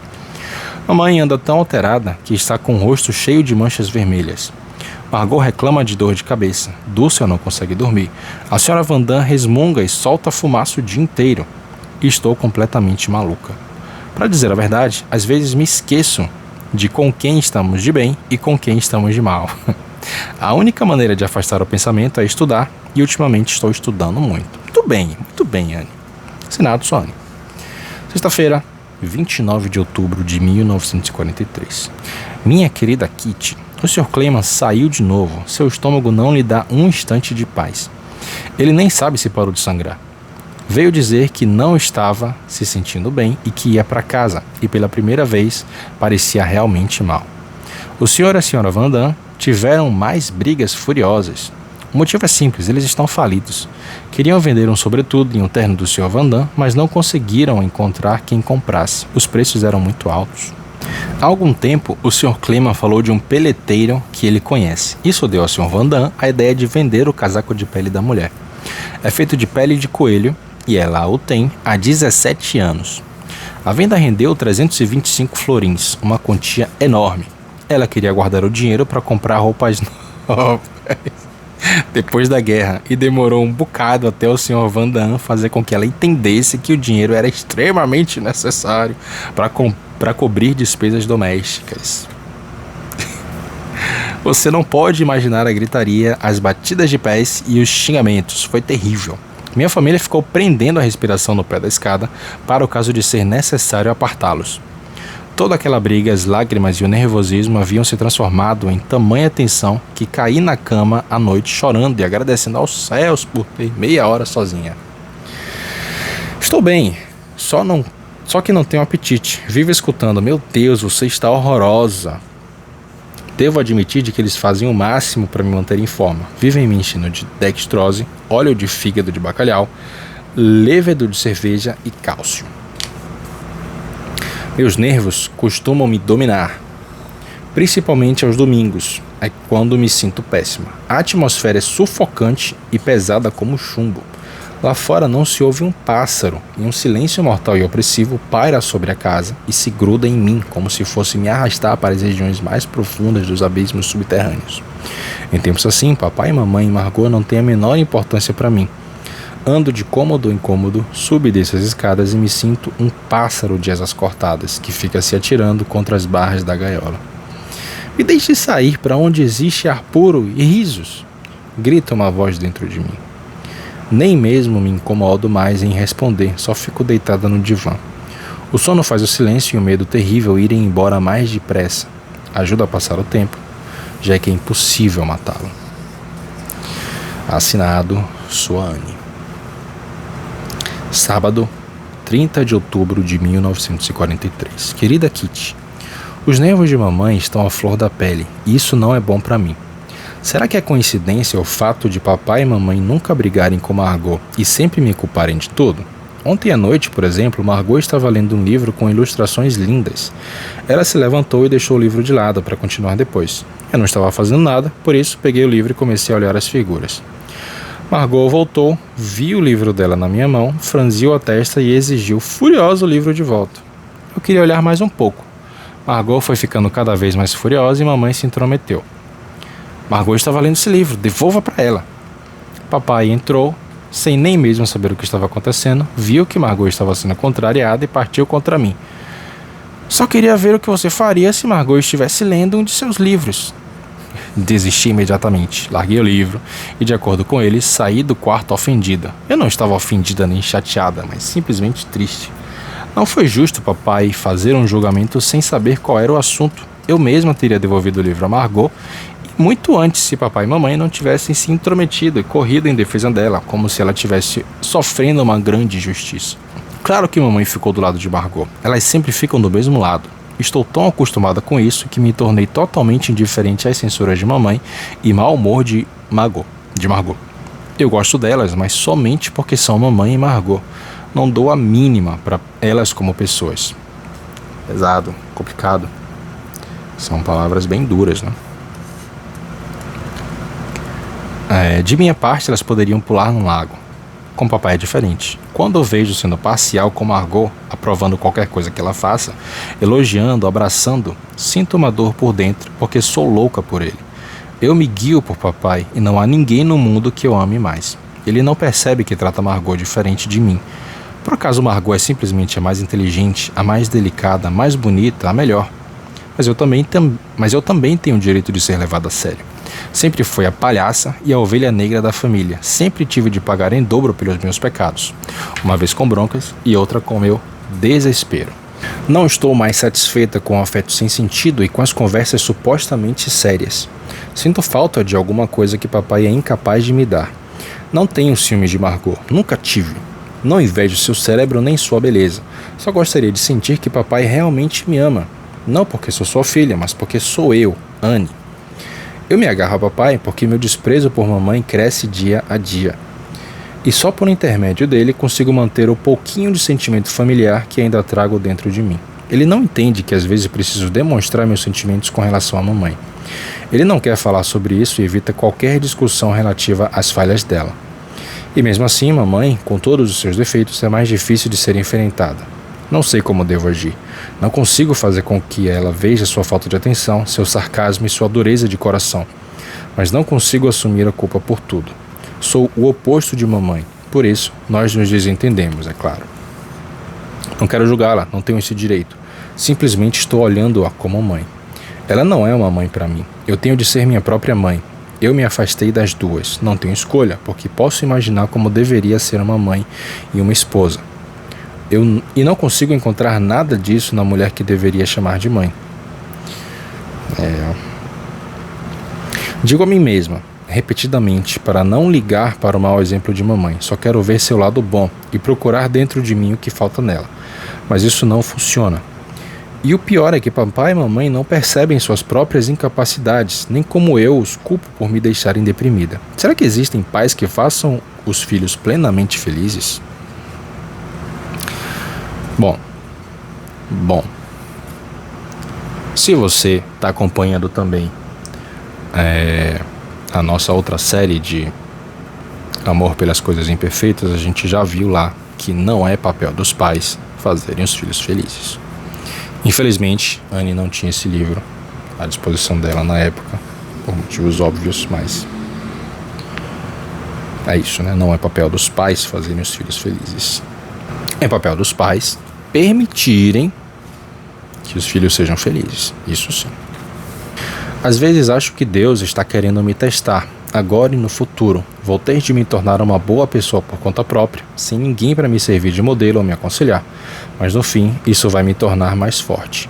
[SPEAKER 1] Mamãe anda tão alterada que está com o rosto cheio de manchas vermelhas. Margot reclama de dor de cabeça. Dúcia não consegue dormir. A Sra. Van Damme resmunga e solta fumaça o dia inteiro. E estou completamente maluca. Para dizer a verdade, às vezes me esqueço de com quem estamos de bem e com quem estamos de mal. A única maneira de afastar o pensamento é estudar, e ultimamente estou estudando muito. Muito bem, Anne. Assinado, Suane. Sexta-feira, 29 de outubro de 1943. Minha querida Kitty, o Sr. Clemens saiu de novo. Seu estômago não lhe dá um instante de paz. Ele nem sabe se parou de sangrar. Veio dizer que não estava se sentindo bem e que ia para casa, e pela primeira vez parecia realmente mal. O senhor e a senhora Van Damme tiveram mais brigas furiosas. O motivo é simples, eles estão falidos. Queriam vender um sobretudo e um terno do Sr. Van Damme, mas não conseguiram encontrar quem comprasse. Os preços eram muito altos. Há algum tempo, o Sr. Clemens falou de um peleteiro que ele conhece. Isso deu ao Sr. Van Damme a ideia de vender o casaco de pele da mulher. É feito de pele de coelho e ela o tem há 17 anos. A venda rendeu 325 florins, uma quantia enorme. Ela queria guardar o dinheiro para comprar roupas novas depois da guerra e demorou um bocado até o Sr. Van Damme fazer com que ela entendesse que o dinheiro era extremamente necessário para cobrir despesas domésticas. Você não pode imaginar a gritaria, as batidas de pés e os xingamentos. Foi terrível. Minha família ficou prendendo a respiração no pé da escada para o caso de ser necessário apartá-los. Toda aquela briga, as lágrimas e o nervosismo haviam se transformado em tamanha tensão que caí na cama à noite chorando e agradecendo aos céus por ter meia hora sozinha. Estou bem, só que não tenho apetite. Vivo escutando, meu Deus, você está horrorosa. Devo admitir de que eles fazem o máximo para me manter em forma. Vivem me enchendo de dextrose, óleo de fígado de bacalhau, levedo de cerveja e cálcio. Meus nervos costumam me dominar. principalmente aos domingos, é quando me sinto péssima. A atmosfera é sufocante e pesada como chumbo. Lá fora não se ouve um pássaro, e um silêncio mortal e opressivo paira sobre a casa e se gruda em mim, como se fosse me arrastar para as regiões mais profundas dos abismos subterrâneos. Em tempos assim, papai, mamãe e Margot não têm a menor importância para mim. Ando de cômodo em cômodo, subo e desço as escadas e me sinto um pássaro de asas cortadas, que fica se atirando contra as barras da gaiola. Me deixe sair para onde existe ar puro e risos, grita uma voz dentro de mim. Nem mesmo me incomodo mais em responder, só fico deitada no divã. O sono faz o silêncio e o medo terrível irem embora mais depressa. Ajuda a passar o tempo, já que é impossível matá-lo. Assinado, sua Anne. Sábado, 30 de outubro de 1943. Querida Kitty, os nervos de mamãe estão à flor da pele e isso não é bom para mim. Será que é coincidência o fato de papai e mamãe nunca brigarem com Margot e sempre me culparem de tudo? Ontem à noite, por exemplo, Margot estava lendo um livro com ilustrações lindas. Ela se levantou e deixou o livro de lado para continuar depois. Eu não estava fazendo nada, por isso peguei o livro e comecei a olhar as figuras. Margot voltou, viu o livro dela na minha mão, franziu a testa e exigiu furiosa o livro de volta. Eu queria olhar mais um pouco. Margot foi ficando cada vez mais furiosa e mamãe se intrometeu. Margot estava lendo esse livro, devolva para ela. Papai entrou, sem nem mesmo saber o que estava acontecendo, viu que Margot estava sendo contrariada e partiu contra mim. Só queria ver o que você faria se Margot estivesse lendo um de seus livros. Desisti imediatamente, larguei o livro e, de acordo com ele, saí do quarto ofendida. Eu não estava ofendida nem chateada, mas simplesmente triste. Não foi justo papai fazer um julgamento sem saber qual era o assunto. Eu mesma teria devolvido o livro a Margot e muito antes se papai e mamãe não tivessem se intrometido e corrido em defesa dela, como se ela estivesse sofrendo uma grande injustiça. Claro que mamãe ficou do lado de Margot. Elas sempre ficam do mesmo lado. Estou tão acostumada com isso que me tornei totalmente indiferente às censuras de mamãe e mau humor de Margot. Eu gosto delas, mas somente porque são mamãe e Margot. Não dou a mínima para elas como pessoas. Pesado, complicado. São palavras bem duras, né? De minha parte, elas poderiam pular num lago. Com papai é diferente. Quando eu vejo sendo parcial com Margot, aprovando qualquer coisa que ela faça, elogiando, abraçando, sinto uma dor por dentro, porque sou louca por ele. Eu me guio por papai e não há ninguém no mundo que eu ame mais. Ele não percebe que trata Margot diferente de mim. Por acaso Margot é simplesmente a mais inteligente, a mais delicada, a mais bonita, a melhor. Mas eu também tenho o direito de ser levado a sério. Sempre fui a palhaça e a ovelha negra da família. Sempre tive de pagar em dobro pelos meus pecados. Uma vez com broncas e outra com meu desespero. Não estou mais satisfeita com o afeto sem sentido e com as conversas supostamente sérias. Sinto falta de alguma coisa que papai é incapaz de me dar. Não tenho ciúmes de Margot. Nunca tive. Não invejo seu cérebro nem sua beleza. Só gostaria de sentir que papai realmente me ama. Não porque sou sua filha, mas porque sou eu, Anne. Eu me agarro a papai porque meu desprezo por mamãe cresce dia a dia. E só por intermédio dele consigo manter o pouquinho de sentimento familiar que ainda trago dentro de mim. Ele não entende que às vezes preciso demonstrar meus sentimentos com relação à mamãe. Ele não quer falar sobre isso e evita qualquer discussão relativa às falhas dela. E mesmo assim, mamãe, com todos os seus defeitos, é mais difícil de ser enfrentada. Não sei como devo agir. Não consigo fazer com que ela veja sua falta de atenção, seu sarcasmo e sua dureza de coração. Mas não consigo assumir a culpa por tudo. Sou o oposto de mamãe. Por isso, nós nos desentendemos, é claro. Não quero julgá-la, não tenho esse direito. Simplesmente estou olhando-a como mãe. Ela não é uma mãe para mim. Eu tenho de ser minha própria mãe. Eu me afastei das duas. Não tenho escolha, porque posso imaginar como deveria ser uma mãe e uma esposa. E não consigo encontrar nada disso na mulher que deveria chamar de mãe. Digo a mim mesma, repetidamente, para não ligar para o mau exemplo de mamãe. Só quero ver seu lado bom e procurar dentro de mim o que falta nela. Mas isso não funciona. E o pior é que papai e mamãe não percebem suas próprias incapacidades, nem como eu os culpo por me deixarem deprimida. Será que existem pais que façam os filhos plenamente felizes? Bom. Se você está acompanhando também a nossa outra série de Amor pelas Coisas Imperfeitas, a gente já viu lá que não é papel dos pais fazerem os filhos felizes. Infelizmente, Anne não tinha esse livro à disposição dela na época, por motivos óbvios, mas é isso, né? Não é papel dos pais fazerem os filhos felizes. É papel dos pais permitirem que os filhos sejam felizes, isso sim. Às vezes acho que Deus está querendo me testar, agora e no futuro. Vou ter de me tornar uma boa pessoa por conta própria, sem ninguém para me servir de modelo ou me aconselhar. Mas no fim, isso vai me tornar mais forte.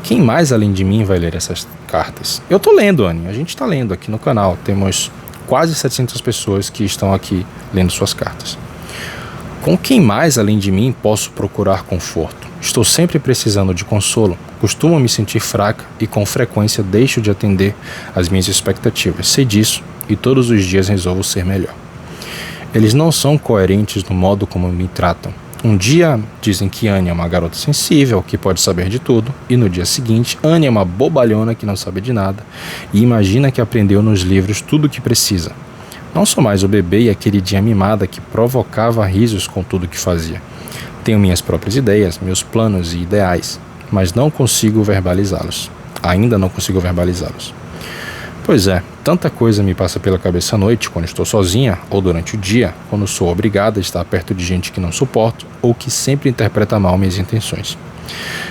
[SPEAKER 1] Quem mais além de mim vai ler essas cartas? Eu tô lendo, Anne. A gente está lendo aqui no canal. Temos quase 700 pessoas que estão aqui lendo suas cartas. Com quem mais além de mim posso procurar conforto? Estou sempre precisando de consolo. Costumo me sentir fraca e com frequência deixo de atender às minhas expectativas. Sei disso e todos os dias resolvo ser melhor. Eles não são coerentes no modo como me tratam. Um dia dizem que Anne é uma garota sensível, que pode saber de tudo, e no dia seguinte, Anne é uma bobalhona que não sabe de nada e imagina que aprendeu nos livros tudo o que precisa. Não sou mais o bebê e a queridinha mimada que provocava risos com tudo que fazia. Tenho minhas próprias ideias, meus planos e ideais, mas não consigo verbalizá-los. Ainda não consigo verbalizá-los. Pois é, tanta coisa me passa pela cabeça à noite, quando estou sozinha, ou durante o dia, quando sou obrigada a estar perto de gente que não suporto, ou que sempre interpreta mal minhas intenções.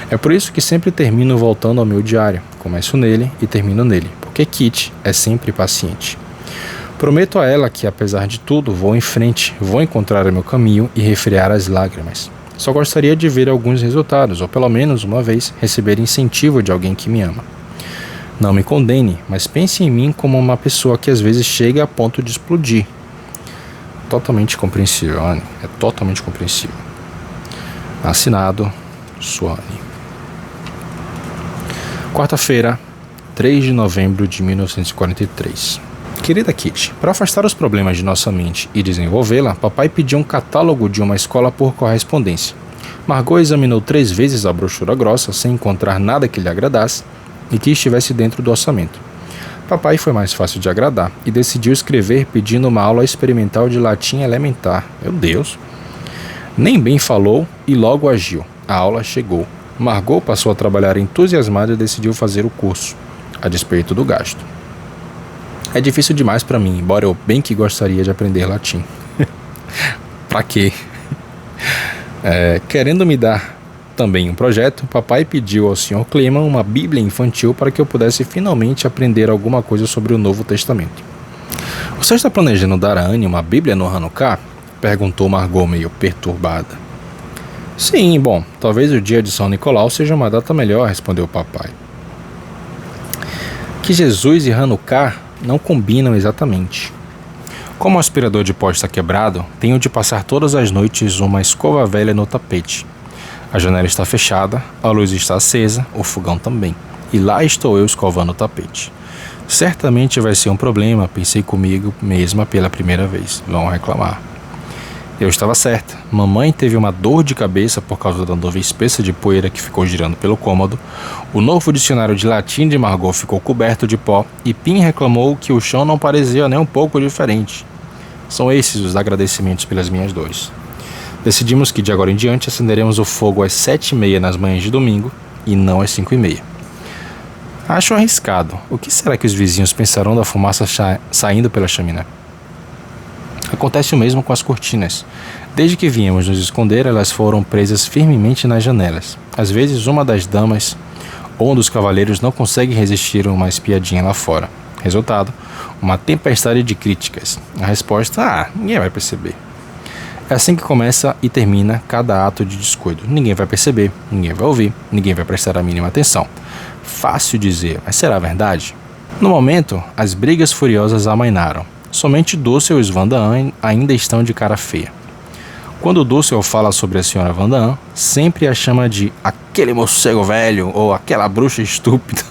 [SPEAKER 1] É por isso que sempre termino voltando ao meu diário. Começo nele e termino nele, porque Kitty é sempre paciente. Prometo a ela que, apesar de tudo, vou em frente, vou encontrar o meu caminho e refrear as lágrimas. Só gostaria de ver alguns resultados, ou pelo menos uma vez receber incentivo de alguém que me ama. Não me condene, mas pense em mim como uma pessoa que às vezes chega a ponto de explodir. Totalmente compreensível, Anne. É totalmente compreensível. Assinado, Suane. Quarta-feira, 3 de novembro de 1943. Querida Kitty, para afastar os problemas de nossa mente e desenvolvê-la, papai pediu um catálogo de uma escola por correspondência. Margot examinou 3 vezes a brochura grossa sem encontrar nada que lhe agradasse e que estivesse dentro do orçamento. Papai foi mais fácil de agradar e decidiu escrever pedindo uma aula experimental de latim elementar. Meu Deus! Nem bem falou e logo agiu. A aula chegou. Margot passou a trabalhar entusiasmada e decidiu fazer o curso, a despeito do gasto. É difícil demais para mim, embora eu bem que gostaria de aprender latim. Pra quê? Querendo me dar também um projeto, papai pediu ao Sr. Kleeman uma bíblia infantil para que eu pudesse finalmente aprender alguma coisa sobre o Novo Testamento. Você está planejando dar a Anne uma bíblia no Hanukkah? Perguntou Margot meio perturbada. Sim, bom, talvez o dia de São Nicolau seja uma data melhor, respondeu o papai. Que Jesus e Hanukkah não combinam exatamente. Como o aspirador de pó está quebrado, tenho de passar todas as noites uma escova velha no tapete. A janela está fechada, a luz está acesa, o fogão também. E lá estou eu escovando o tapete. Certamente vai ser um problema, pensei comigo mesma pela primeira vez. Vão reclamar. Eu estava certa. Mamãe teve uma dor de cabeça por causa da nuvem espessa de poeira que ficou girando pelo cômodo. O novo dicionário de latim de Margot ficou coberto de pó e Pim reclamou que o chão não parecia nem um pouco diferente. São esses os agradecimentos pelas minhas dores. Decidimos que de agora em diante acenderemos o fogo às 7h30 nas manhãs de domingo e não às 5h30. Acho arriscado. O que será que os vizinhos pensarão da fumaça saindo pela chaminé? Acontece o mesmo com as cortinas. Desde que viemos nos esconder, elas foram presas firmemente nas janelas. Às vezes, uma das damas ou um dos cavaleiros não consegue resistir a uma espiadinha lá fora. Resultado, uma tempestade de críticas. A resposta, ninguém vai perceber. É assim que começa e termina cada ato de descuido. Ninguém vai perceber, ninguém vai ouvir, ninguém vai prestar a mínima atenção. Fácil dizer, mas será verdade? No momento, as brigas furiosas amainaram. Somente Dussel e os Vandaan ainda estão de cara feia. Quando Dussel fala sobre a senhora Vandaan, sempre a chama de aquele morcego velho ou aquela bruxa estúpida.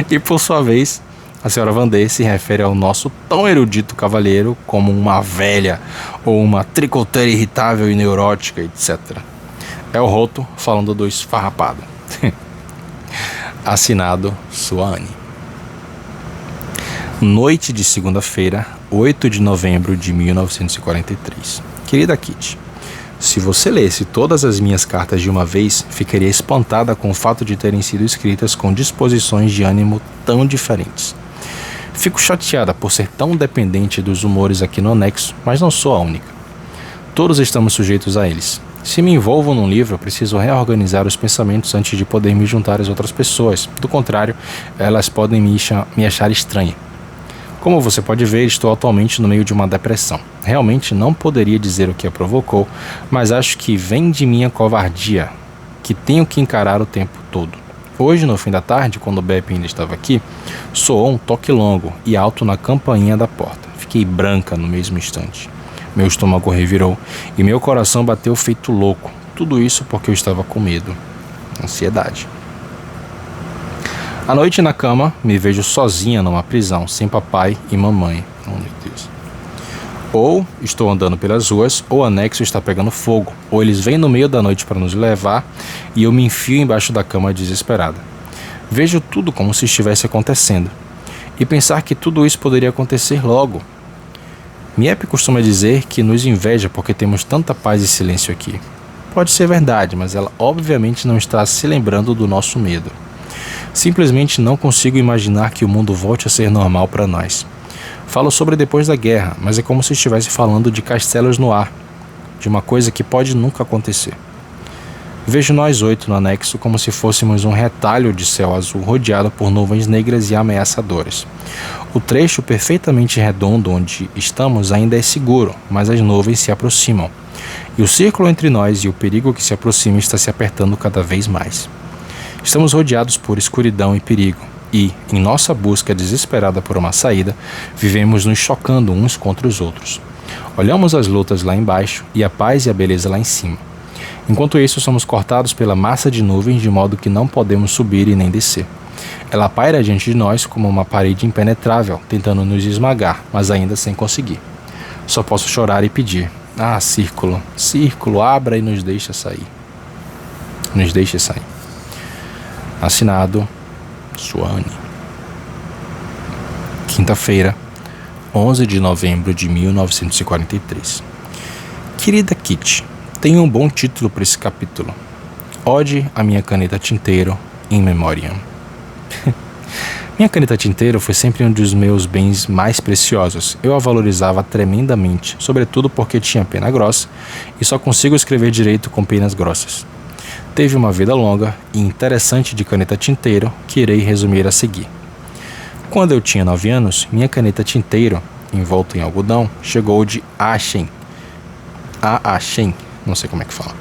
[SPEAKER 1] E por sua vez, a senhora Vandê se refere ao nosso tão erudito cavalheiro como uma velha ou uma tricoteira irritável e neurótica, etc. É o Roto falando do esfarrapado. Assinado Suane. Noite de segunda-feira, 8 de novembro de 1943. Querida Kitty, se você lesse todas as minhas cartas de uma vez, ficaria espantada com o fato de terem sido escritas com disposições de ânimo tão diferentes. Fico chateada por ser tão dependente dos humores aqui no anexo, mas não sou a única. Todos estamos sujeitos a eles. Se me envolvo num livro, preciso reorganizar os pensamentos antes de poder me juntar às outras pessoas. Do contrário, elas podem me achar estranha. Como você pode ver, estou atualmente no meio de uma depressão. Realmente não poderia dizer o que a provocou, mas acho que vem de minha covardia, que tenho que encarar o tempo todo. Hoje, no fim da tarde, quando o Beppe ainda estava aqui, soou um toque longo e alto na campainha da porta. Fiquei branca no mesmo instante. Meu estômago revirou e meu coração bateu feito louco. Tudo isso porque eu estava com medo. Ansiedade. À noite na cama, me vejo sozinha numa prisão, sem papai e mamãe. Oh, meu Deus. Ou estou andando pelas ruas, ou o anexo está pegando fogo, ou eles vêm no meio da noite para nos levar e eu me enfio embaixo da cama desesperada. Vejo tudo como se estivesse acontecendo. E pensar que tudo isso poderia acontecer logo. Miep costuma dizer que nos inveja porque temos tanta paz e silêncio aqui. Pode ser verdade, mas ela obviamente não está se lembrando do nosso medo. Simplesmente não consigo imaginar que o mundo volte a ser normal para nós. Falo sobre depois da guerra, mas é como se estivesse falando de castelos no ar, de uma coisa que pode nunca acontecer. Vejo nós 8 no anexo como se fôssemos um retalho de céu azul rodeado por nuvens negras e ameaçadoras. O trecho perfeitamente redondo onde estamos ainda é seguro, mas as nuvens se aproximam. E o círculo entre nós e o perigo que se aproxima está se apertando cada vez mais. Estamos rodeados por escuridão e perigo, e, em nossa busca desesperada por uma saída, vivemos nos chocando uns contra os outros. Olhamos as lutas lá embaixo e a paz e a beleza lá em cima. Enquanto isso, somos cortados pela massa de nuvens de modo que não podemos subir e nem descer. Ela paira diante de nós como uma parede impenetrável, tentando nos esmagar, mas ainda sem conseguir. Só posso chorar e pedir: ah, círculo, círculo, abra e nos deixa sair. Nos deixe sair. Assinado Suane. Quinta-feira, 11 de novembro de 1943. Querida Kitty, tenho um bom título para esse capítulo. Ode a minha caneta tinteiro in memoriam. Minha caneta tinteiro foi sempre um dos meus bens mais preciosos. Eu a valorizava tremendamente, sobretudo porque tinha pena grossa e só consigo escrever direito com penas grossas. Teve uma vida longa e interessante de caneta tinteiro que irei resumir a seguir. Quando eu tinha 9 anos, minha caneta tinteiro, envolta em algodão, chegou de Aachen, não sei como é que fala,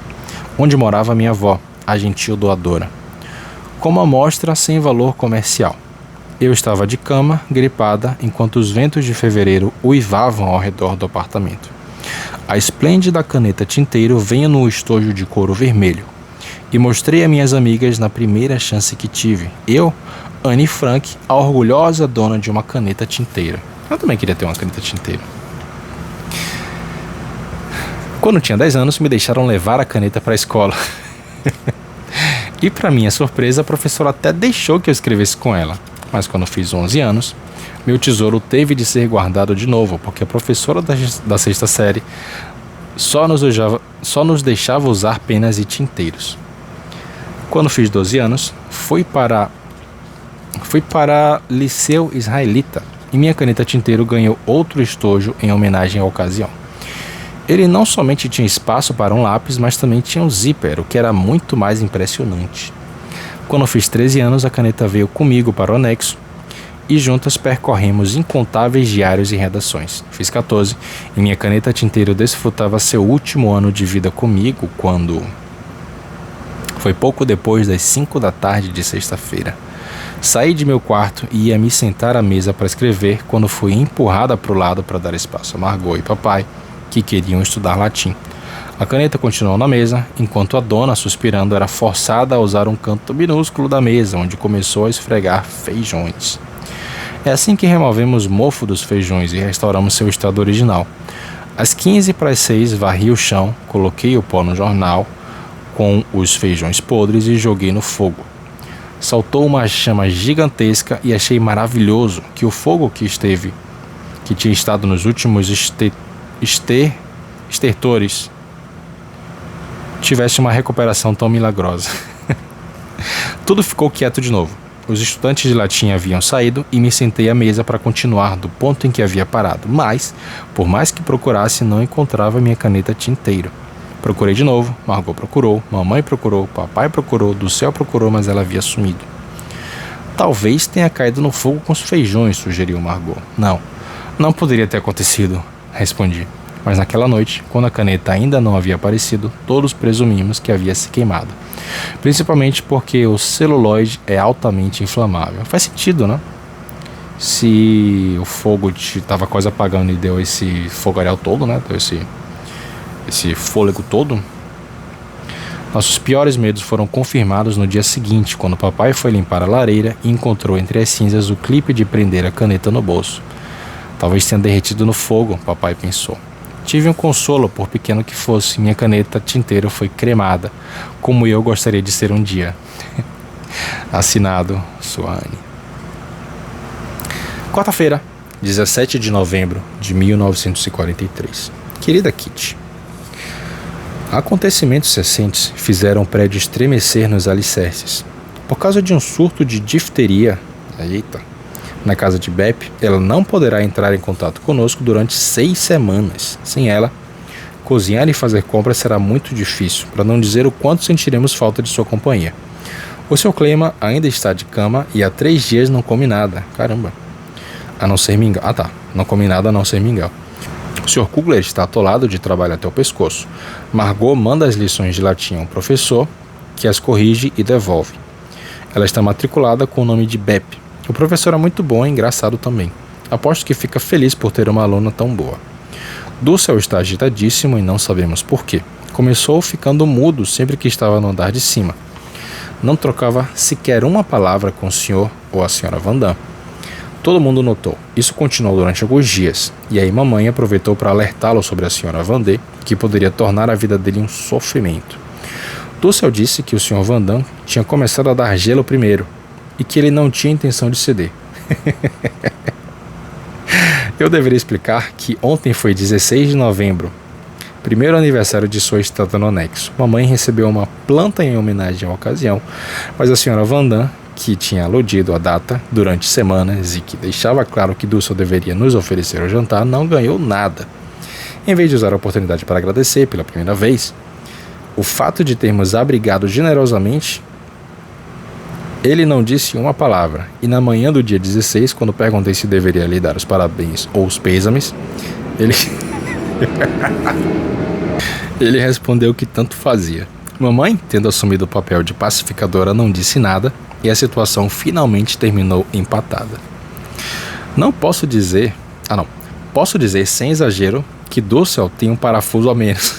[SPEAKER 1] onde morava minha avó, a gentil doadora, como amostra sem valor comercial. Eu estava de cama, gripada, enquanto os ventos de fevereiro uivavam ao redor do apartamento. A esplêndida caneta tinteiro veio no estojo de couro vermelho, e mostrei a minhas amigas na primeira chance que tive. Eu, Anne Frank, a orgulhosa dona de uma caneta tinteira. Eu também queria ter uma caneta tinteira. Quando tinha 10 anos, me deixaram levar a caneta para a escola. E para minha surpresa, a professora até deixou que eu escrevesse com ela. Mas quando fiz 11 anos, meu tesouro teve de ser guardado de novo, porque a professora da sexta série só nos deixava usar penas e tinteiros. Quando fiz 12 anos, fui para Liceu Israelita e minha caneta tinteiro ganhou outro estojo em homenagem à ocasião. Ele não somente tinha espaço para um lápis, mas também tinha um zíper, o que era muito mais impressionante. Quando fiz 13 anos, a caneta veio comigo para o anexo e juntas percorremos incontáveis diários e redações. Fiz 14 e minha caneta tinteiro desfrutava seu último ano de vida comigo quando... Foi pouco depois das 5 da tarde de sexta-feira. Saí de meu quarto e ia me sentar à mesa para escrever quando fui empurrada para o lado para dar espaço a Margot e papai, que queriam estudar latim. A caneta continuou na mesa, enquanto a dona, suspirando, era forçada a usar um canto minúsculo da mesa, onde começou a esfregar feijões. É assim que removemos mofo dos feijões e restauramos seu estado original. Às 15 para as 6, varri o chão, coloquei o pó no jornal com os feijões podres e joguei no fogo. Saltou uma chama gigantesca e achei maravilhoso que o fogo que tinha estado nos últimos estertores, tivesse uma recuperação tão milagrosa. Tudo ficou quieto de novo. Os estudantes de latim haviam saído e me sentei à mesa para continuar do ponto em que havia parado, mas, por mais que procurasse, não encontrava minha caneta tinteiro. Procurei de novo, Margot procurou, mamãe procurou, papai procurou, do céu procurou, mas ela havia sumido. Talvez tenha caído no fogo com os feijões, sugeriu Margot. Não poderia ter acontecido, respondi. Mas naquela noite, quando a caneta ainda não havia aparecido, todos presumimos que havia se queimado. Principalmente porque o celulóide é altamente inflamável. Faz sentido, né? Se o fogo estava quase apagando e deu esse fogaréu todo, né? Deu esse fôlego todo. Nossos piores medos foram confirmados no dia seguinte, quando papai foi limpar a lareira e encontrou entre as cinzas o clipe de prender a caneta no bolso. Talvez tenha derretido no fogo, papai pensou. Tive um consolo, por pequeno que fosse. Minha caneta tinteiro foi cremada, como eu gostaria de ser um dia. Assinado, Suane. Quarta-feira, 17 de novembro de 1943. Querida Kitty, acontecimentos recentes fizeram o prédio estremecer nos alicerces. Por causa de um surto de difteria, na casa de Bep, ela não poderá entrar em contato conosco durante 6 semanas. Sem ela, cozinhar e fazer compras será muito difícil, para não dizer o quanto sentiremos falta de sua companhia. O Sr. Clema ainda está de cama e há 3 dias não come nada. Caramba. A não ser mingau. Não come nada a não ser mingau. O Sr. Kugler está atolado de trabalho até o pescoço. Margot manda as lições de latim a um professor, que as corrige e devolve. Ela está matriculada com o nome de Bep. O professor é muito bom e engraçado também. Aposto que fica feliz por ter uma aluna tão boa. Dulce está agitadíssimo e não sabemos por quê. Começou ficando mudo sempre que estava no andar de cima. Não trocava sequer uma palavra com o senhor ou a senhora Van Damme. Todo mundo notou. Isso continuou durante alguns dias, e aí mamãe aproveitou para alertá-lo sobre a senhora Van Damme, que poderia tornar a vida dele um sofrimento. Dulce disse que o senhor Van Damme tinha começado a dar gelo primeiro, e que ele não tinha intenção de ceder. Eu deveria explicar que ontem foi 16 de novembro, primeiro aniversário de sua estátua no anexo. Mamãe recebeu uma planta em homenagem à ocasião, mas a senhora Van Damme, que tinha aludido a data durante semanas e que deixava claro que Dulce deveria nos oferecer o jantar, não ganhou nada. Em vez de usar a oportunidade para agradecer pela primeira vez, o fato de termos abrigado generosamente, ele não disse uma palavra, e na manhã do dia 16, quando perguntei se deveria lhe dar os parabéns ou os pêsames, ele respondeu que tanto fazia. Mamãe, tendo assumido o papel de pacificadora, não disse nada, e a situação finalmente terminou empatada. Posso dizer sem exagero que Dussel tem um parafuso a menos.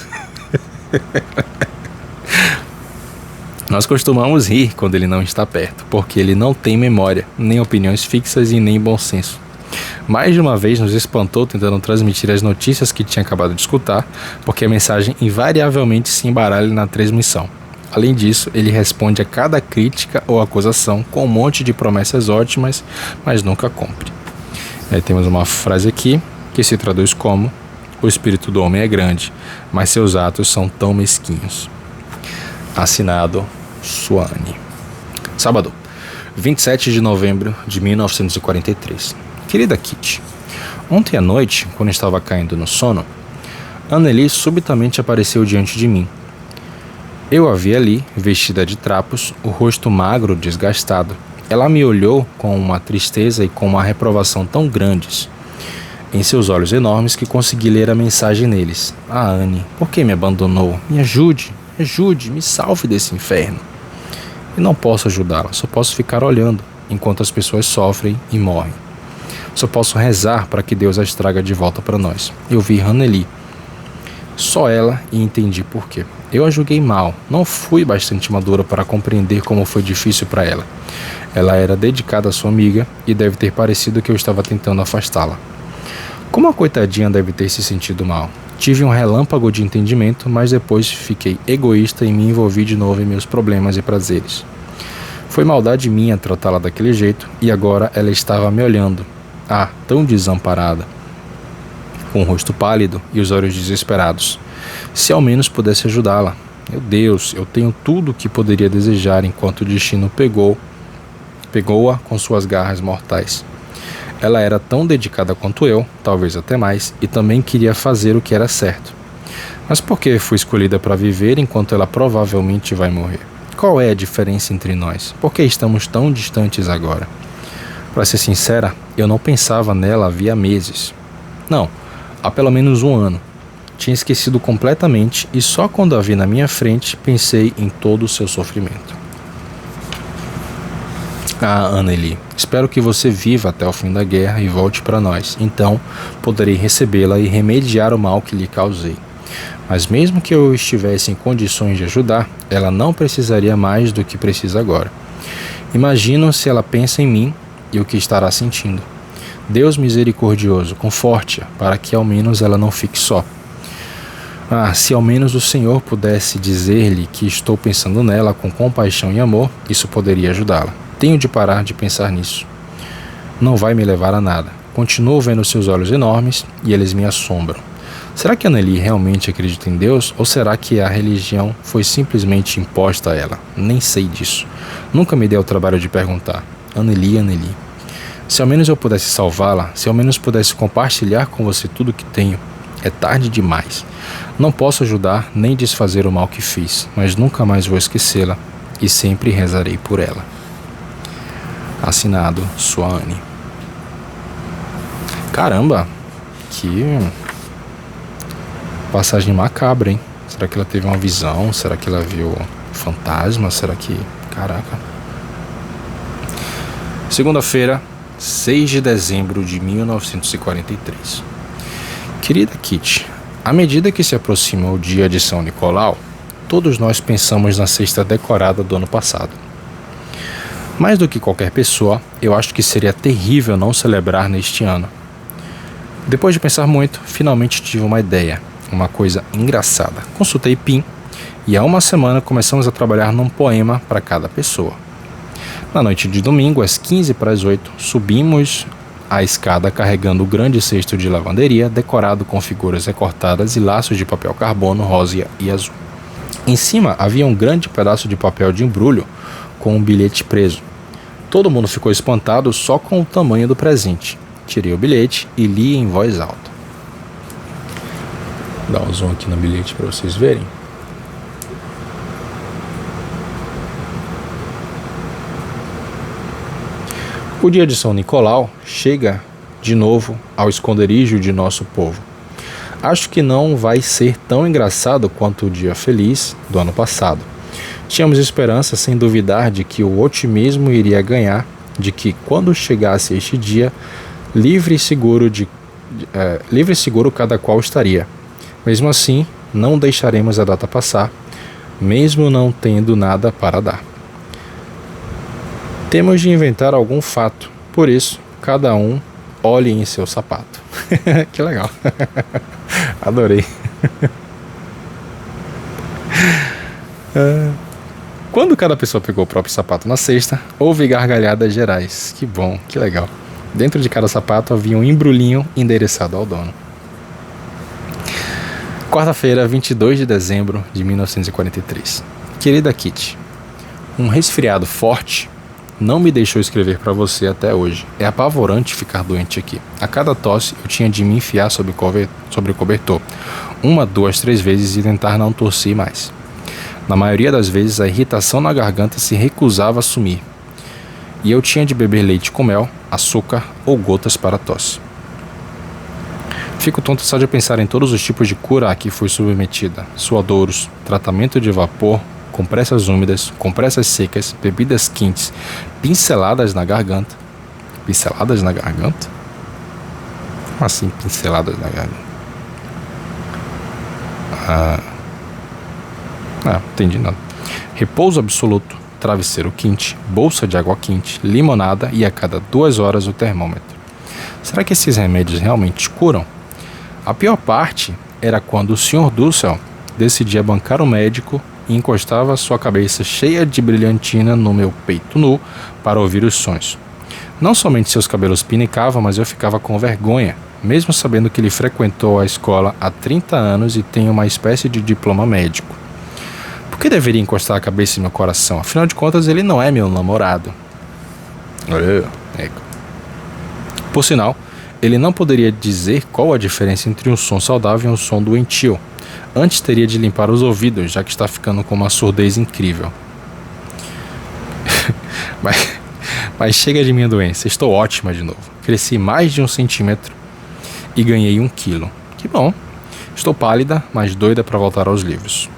[SPEAKER 1] Nós costumamos rir quando ele não está perto, porque ele não tem memória, nem opiniões fixas e nem bom senso. Mais de uma vez nos espantou tentando transmitir as notícias que tinha acabado de escutar, porque a mensagem invariavelmente se embaralha na transmissão. Além disso, ele responde a cada crítica ou acusação com um monte de promessas ótimas, mas nunca cumpre. Aí temos uma frase aqui que se traduz como: o espírito do homem é grande, mas seus atos são tão mesquinhos. Assinado, Suane. Sábado, 27 de novembro de 1943. Querida Kitty, ontem à noite, quando estava caindo no sono, Anneli subitamente apareceu diante de mim. Eu a vi ali, vestida de trapos, o rosto magro, desgastado. Ela me olhou com uma tristeza e com uma reprovação tão grandes em seus olhos enormes que consegui ler a mensagem neles. Anne, por que me abandonou? Me ajude, me salve desse inferno. E não posso ajudá-la, só posso ficar olhando enquanto as pessoas sofrem e morrem. Só posso rezar para que Deus as traga de volta para nós. Eu vi Anneli, só ela, e entendi por quê. Eu a julguei mal, não fui bastante madura para compreender como foi difícil para ela. Ela era dedicada à sua amiga e deve ter parecido que eu estava tentando afastá-la. Como a coitadinha deve ter se sentido mal. Tive um relâmpago de entendimento, mas depois fiquei egoísta e me envolvi de novo em meus problemas e prazeres. Foi maldade minha tratá-la daquele jeito, e agora ela estava me olhando. Ah, tão desamparada, com o rosto pálido e os olhos desesperados. Se ao menos pudesse ajudá-la. Meu Deus, eu tenho tudo o que poderia desejar enquanto o destino pegou-a com suas garras mortais. Ela era tão dedicada quanto eu, talvez até mais, e também queria fazer o que era certo. Mas por que fui escolhida para viver enquanto ela provavelmente vai morrer? Qual é a diferença entre nós? Por que estamos tão distantes agora? Para ser sincera, eu não pensava nela havia meses. Não, há pelo menos um ano. Tinha esquecido completamente e só quando a vi na minha frente pensei em todo o seu sofrimento. Ah, Anneli, espero que você viva até o fim da guerra e volte para nós. Então, poderei recebê-la e remediar o mal que lhe causei. Mas mesmo que eu estivesse em condições de ajudar, ela não precisaria mais do que precisa agora. Imagino se ela pensa em mim e o que estará sentindo. Deus misericordioso, conforte-a, para que ao menos ela não fique só. Ah, se ao menos o Senhor pudesse dizer-lhe que estou pensando nela com compaixão e amor, isso poderia ajudá-la. Tenho de parar de pensar nisso. Não vai me levar a nada. Continuo vendo seus olhos enormes e eles me assombram. Será que Anneli realmente acredita em Deus ou será que a religião foi simplesmente imposta a ela? Nem sei disso. Nunca me dei o trabalho de perguntar. Anneli, Anneli. Se ao menos eu pudesse salvá-la, se ao menos pudesse compartilhar com você tudo o que tenho. É tarde demais. Não posso ajudar nem desfazer o mal que fiz, mas nunca mais vou esquecê-la e sempre rezarei por ela. Assinado, sua Anne. Caramba, que passagem macabra, hein? Será que ela teve uma visão? Será que ela viu fantasma? Será que... Caraca. Segunda-feira, 6 de dezembro de 1943. Querida Kitty, à medida que se aproxima o dia de São Nicolau, todos nós pensamos na cesta decorada do ano passado. Mais do que qualquer pessoa, eu acho que seria terrível não celebrar neste ano. Depois de pensar muito, finalmente tive uma ideia, uma coisa engraçada. Consultei Pim e há uma semana começamos a trabalhar num poema para cada pessoa. Na noite de domingo, às 7:45, subimos a escada carregando o grande cesto de lavanderia decorado com figuras recortadas e laços de papel carbono rosa e azul. Em cima havia um grande pedaço de papel de embrulho com um bilhete preso. Todo mundo ficou espantado só com o tamanho do presente. Tirei o bilhete e li em voz alta. Vou dar um zoom aqui no bilhete para vocês verem. O dia de São Nicolau chega de novo ao esconderijo de nosso povo. Acho que não vai ser tão engraçado quanto o dia feliz do ano passado. Tínhamos esperança, sem duvidar, de que o otimismo iria ganhar, de que quando chegasse este dia, livre e seguro cada qual estaria. Mesmo assim, não deixaremos a data passar, mesmo não tendo nada para dar. Temos de inventar algum fato, por isso, cada um olhe em seu sapato. Que legal. Adorei. Quando cada pessoa pegou o próprio sapato na cesta, houve gargalhadas gerais. Que bom, que legal. Dentro de cada sapato havia um embrulhinho endereçado ao dono. Quarta-feira, 22 de dezembro de 1943. Querida Kitty, um resfriado forte não me deixou escrever para você até hoje. É apavorante ficar doente aqui. A cada tosse eu tinha de me enfiar sobre o cobertor 1, 2, 3 vezes e tentar não tossir mais. Na maioria das vezes a irritação na garganta se recusava a sumir. E eu tinha de beber leite com mel, açúcar ou gotas para a tosse. Fico tonto só de pensar em todos os tipos de cura a que fui submetida. Suadouros, tratamento de vapor, compressas úmidas, compressas secas, bebidas quentes, pinceladas na garganta. Pinceladas na garganta? Como assim pinceladas na garganta? Entendi nada. Repouso absoluto, travesseiro quente, bolsa de água quente, limonada e a cada 2 horas o termômetro. Será que esses remédios realmente curam? A pior parte era quando o Sr. Dussel decidia bancar o médico e encostava sua cabeça cheia de brilhantina no meu peito nu para ouvir os sons. Não somente seus cabelos pinicavam, mas eu ficava com vergonha, mesmo sabendo que ele frequentou a escola há 30 anos e tem uma espécie de diploma médico. Por que deveria encostar a cabeça em meu coração? Afinal de contas, ele não é meu namorado. Por sinal, ele não poderia dizer qual a diferença entre um som saudável e um som doentio. Antes teria de limpar os ouvidos, já que está ficando com uma surdez incrível. Mas chega de minha doença, estou ótima de novo. Cresci mais de 1 centímetro e ganhei 1 quilo. Que bom. Estou pálida, mas doida para voltar aos livros.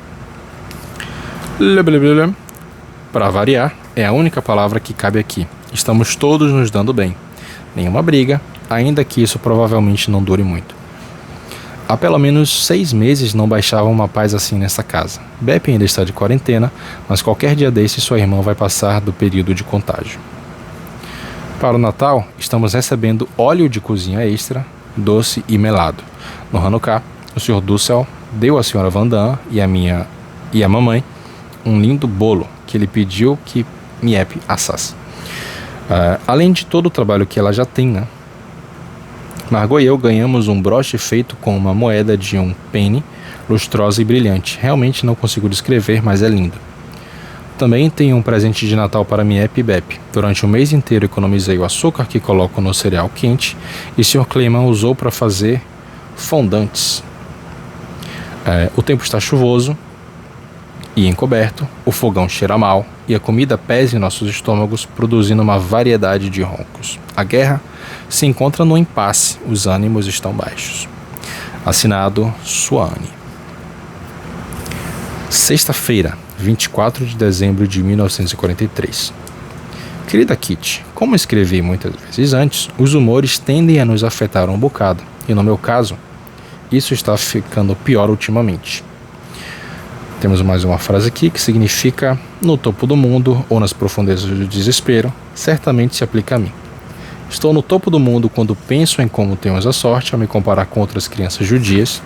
[SPEAKER 1] Para variar, é a única palavra que cabe aqui. Estamos todos nos dando bem. Nenhuma briga, ainda que isso provavelmente não dure muito. Há pelo menos 6 meses não baixava uma paz assim nessa casa. Beppe ainda está de quarentena, mas qualquer dia desses sua irmã vai passar do período de contágio. Para o Natal, estamos recebendo óleo de cozinha extra, doce e melado. No Hanukkah, o Sr. Dussel deu à Sra. Van Damme e a mamãe um lindo bolo que ele pediu que Miep assasse. Além de todo o trabalho que ela já tem, né? Margot e eu ganhamos um broche feito com uma moeda de 1 penny, lustrosa e brilhante. Realmente não consigo descrever, mas é lindo. Também tenho um presente de Natal para Miep e Beppe. Durante o mês inteiro economizei o açúcar que coloco no cereal quente e Sr. Clayman usou para fazer fondantes. O tempo está chuvoso e encoberto, o fogão cheira mal e a comida pesa em nossos estômagos, produzindo uma variedade de roncos. A guerra se encontra no impasse, os ânimos estão baixos. Assinado Suane. Sexta-feira, 24 de dezembro de 1943. Querida Kitty, como escrevi muitas vezes antes, os humores tendem a nos afetar um bocado, e no meu caso, isso está ficando pior ultimamente. Temos mais uma frase aqui que significa: no topo do mundo ou nas profundezas do desespero, certamente se aplica a mim. Estou no topo do mundo quando penso em como temos a sorte ao me comparar com outras crianças judias,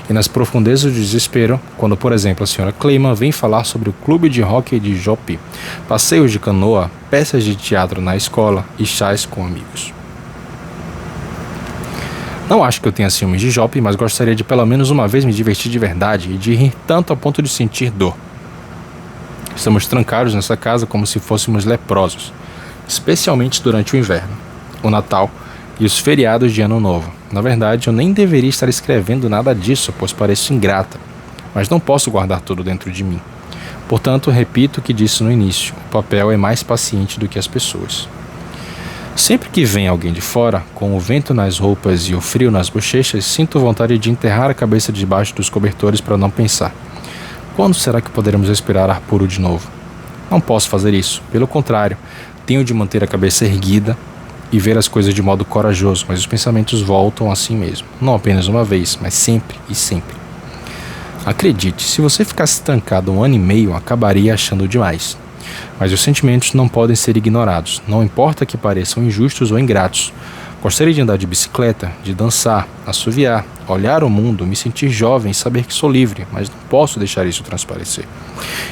[SPEAKER 1] e nas profundezas do desespero, quando, por exemplo, a Sra. Clayman vem falar sobre o clube de hóquei de Jope, passeios de canoa, peças de teatro na escola e chás com amigos. Não acho que eu tenha ciúmes de Jope, mas gostaria de pelo menos uma vez me divertir de verdade e de rir tanto a ponto de sentir dor. Estamos trancados nessa casa como se fôssemos leprosos, especialmente durante o inverno, o Natal e os feriados de Ano Novo. Na verdade, eu nem deveria estar escrevendo nada disso, pois pareço ingrata, mas não posso guardar tudo dentro de mim. Portanto, repito o que disse no início: o papel é mais paciente do que as pessoas. Sempre que vem alguém de fora, com o vento nas roupas e o frio nas bochechas, sinto vontade de enterrar a cabeça debaixo dos cobertores para não pensar. Quando será que poderemos respirar ar puro de novo? Não posso fazer isso. Pelo contrário, tenho de manter a cabeça erguida e ver as coisas de modo corajoso, mas os pensamentos voltam assim mesmo. Não apenas uma vez, mas sempre e sempre. Acredite, se você ficasse trancado 1 ano e meio, acabaria achando demais. Mas os sentimentos não podem ser ignorados, não importa que pareçam injustos ou ingratos. Gostaria de andar de bicicleta, de dançar, assoviar, olhar o mundo, me sentir jovem e saber que sou livre, mas não posso deixar isso transparecer.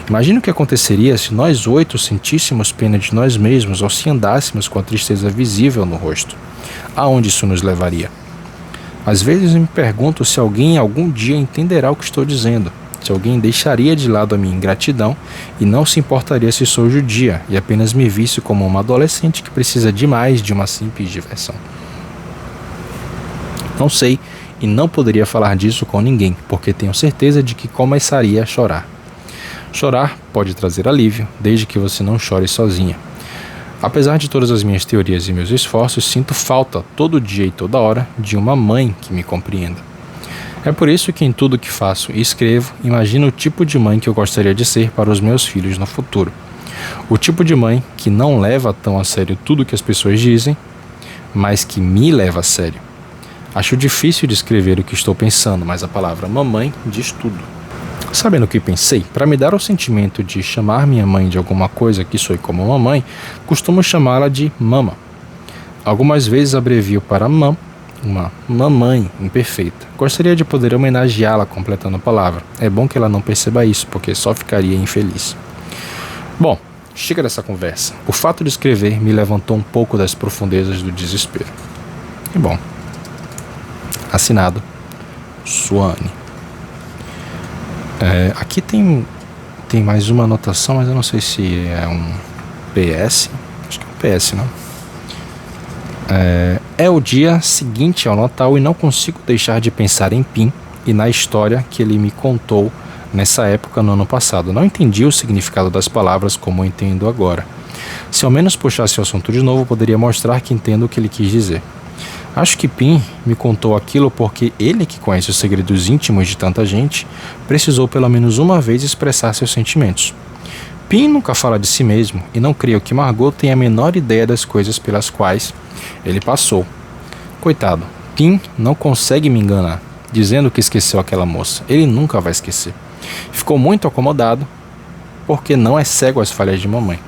[SPEAKER 1] Imagine o que aconteceria se nós 8 sentíssemos pena de nós mesmos ou se andássemos com a tristeza visível no rosto. Aonde isso nos levaria? Às vezes me pergunto se alguém algum dia entenderá o que estou dizendo. Se alguém deixaria de lado a minha ingratidão e não se importaria se sou judia e apenas me visse como uma adolescente que precisa demais de uma simples diversão. Não sei e não poderia falar disso com ninguém, porque tenho certeza de que começaria a chorar. Chorar pode trazer alívio, desde que você não chore sozinha. Apesar de todas as minhas teorias e meus esforços, sinto falta, todo dia e toda hora, de uma mãe que me compreenda. É por isso que em tudo que faço e escrevo, imagino o tipo de mãe que eu gostaria de ser para os meus filhos no futuro. O tipo de mãe que não leva tão a sério tudo que as pessoas dizem, mas que me leva a sério. Acho difícil descrever o que estou pensando, mas a palavra mamãe diz tudo. Sabe no que pensei? Para me dar o sentimento de chamar minha mãe de alguma coisa que soe como mamãe, costumo chamá-la de mama. Algumas vezes abrevio para mam, uma mamãe imperfeita. Gostaria de poder homenageá-la completando a palavra. É bom que ela não perceba isso, porque só ficaria infeliz. Bom, chega dessa conversa. O fato de escrever me levantou um pouco das profundezas do desespero. E bom, assinado Suane. Aqui tem mais uma anotação, mas eu não sei se é um PS. Acho que é um PS, não? É o dia seguinte ao Natal e não consigo deixar de pensar em Pim e na história que ele me contou nessa época no ano passado. Não entendi o significado das palavras como eu entendo agora. Se ao menos puxasse o assunto de novo, poderia mostrar que entendo o que ele quis dizer. Acho que Pim me contou aquilo porque ele, que conhece os segredos íntimos de tanta gente, precisou pelo menos uma vez expressar seus sentimentos. Pim nunca fala de si mesmo e não creio que Margot tenha a menor ideia das coisas pelas quais ele passou. Coitado, Pim não consegue me enganar, dizendo que esqueceu aquela moça. Ele nunca vai esquecer. Ficou muito acomodado porque não é cego às falhas de mamãe.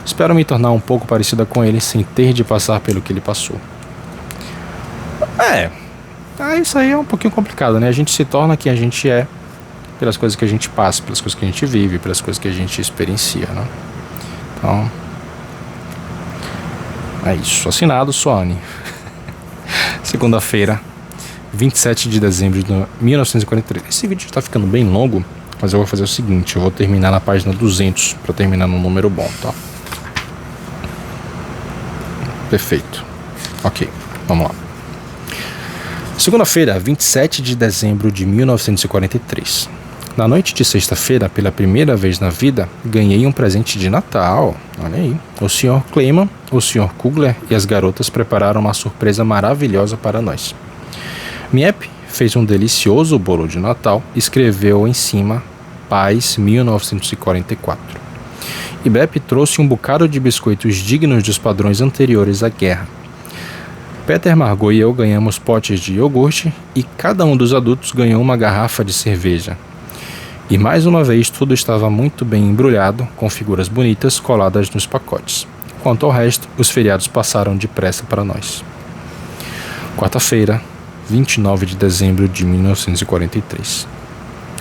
[SPEAKER 1] Espero me tornar um pouco parecida com ele sem ter de passar pelo que ele passou. Isso aí é um pouquinho complicado, né? A gente se torna quem a gente é pelas coisas que a gente passa, pelas coisas que a gente vive, pelas coisas que a gente experiencia, né? Então, é isso. Assinado, Suane. Segunda-feira, 27 de dezembro de 1943. Esse vídeo está ficando bem longo, mas eu vou fazer o seguinte, eu vou terminar na página 200 para terminar num número bom, tá? Perfeito. Ok, vamos lá. Segunda-feira, 27 de dezembro de 1943. Na noite de sexta-feira, pela primeira vez na vida, ganhei um presente de Natal. Olha aí. O Sr. Kleiman, o Sr. Kugler e as garotas prepararam uma surpresa maravilhosa para nós. Miep fez um delicioso bolo de Natal e escreveu em cima Paz 1944. E Bep trouxe um bocado de biscoitos dignos dos padrões anteriores à guerra. Peter, Margot e eu ganhamos potes de iogurte e cada um dos adultos ganhou uma garrafa de cerveja. E mais uma vez tudo estava muito bem embrulhado, com figuras bonitas coladas nos pacotes. Quanto ao resto, os feriados passaram depressa para nós. Quarta-feira, 29 de dezembro de 1943.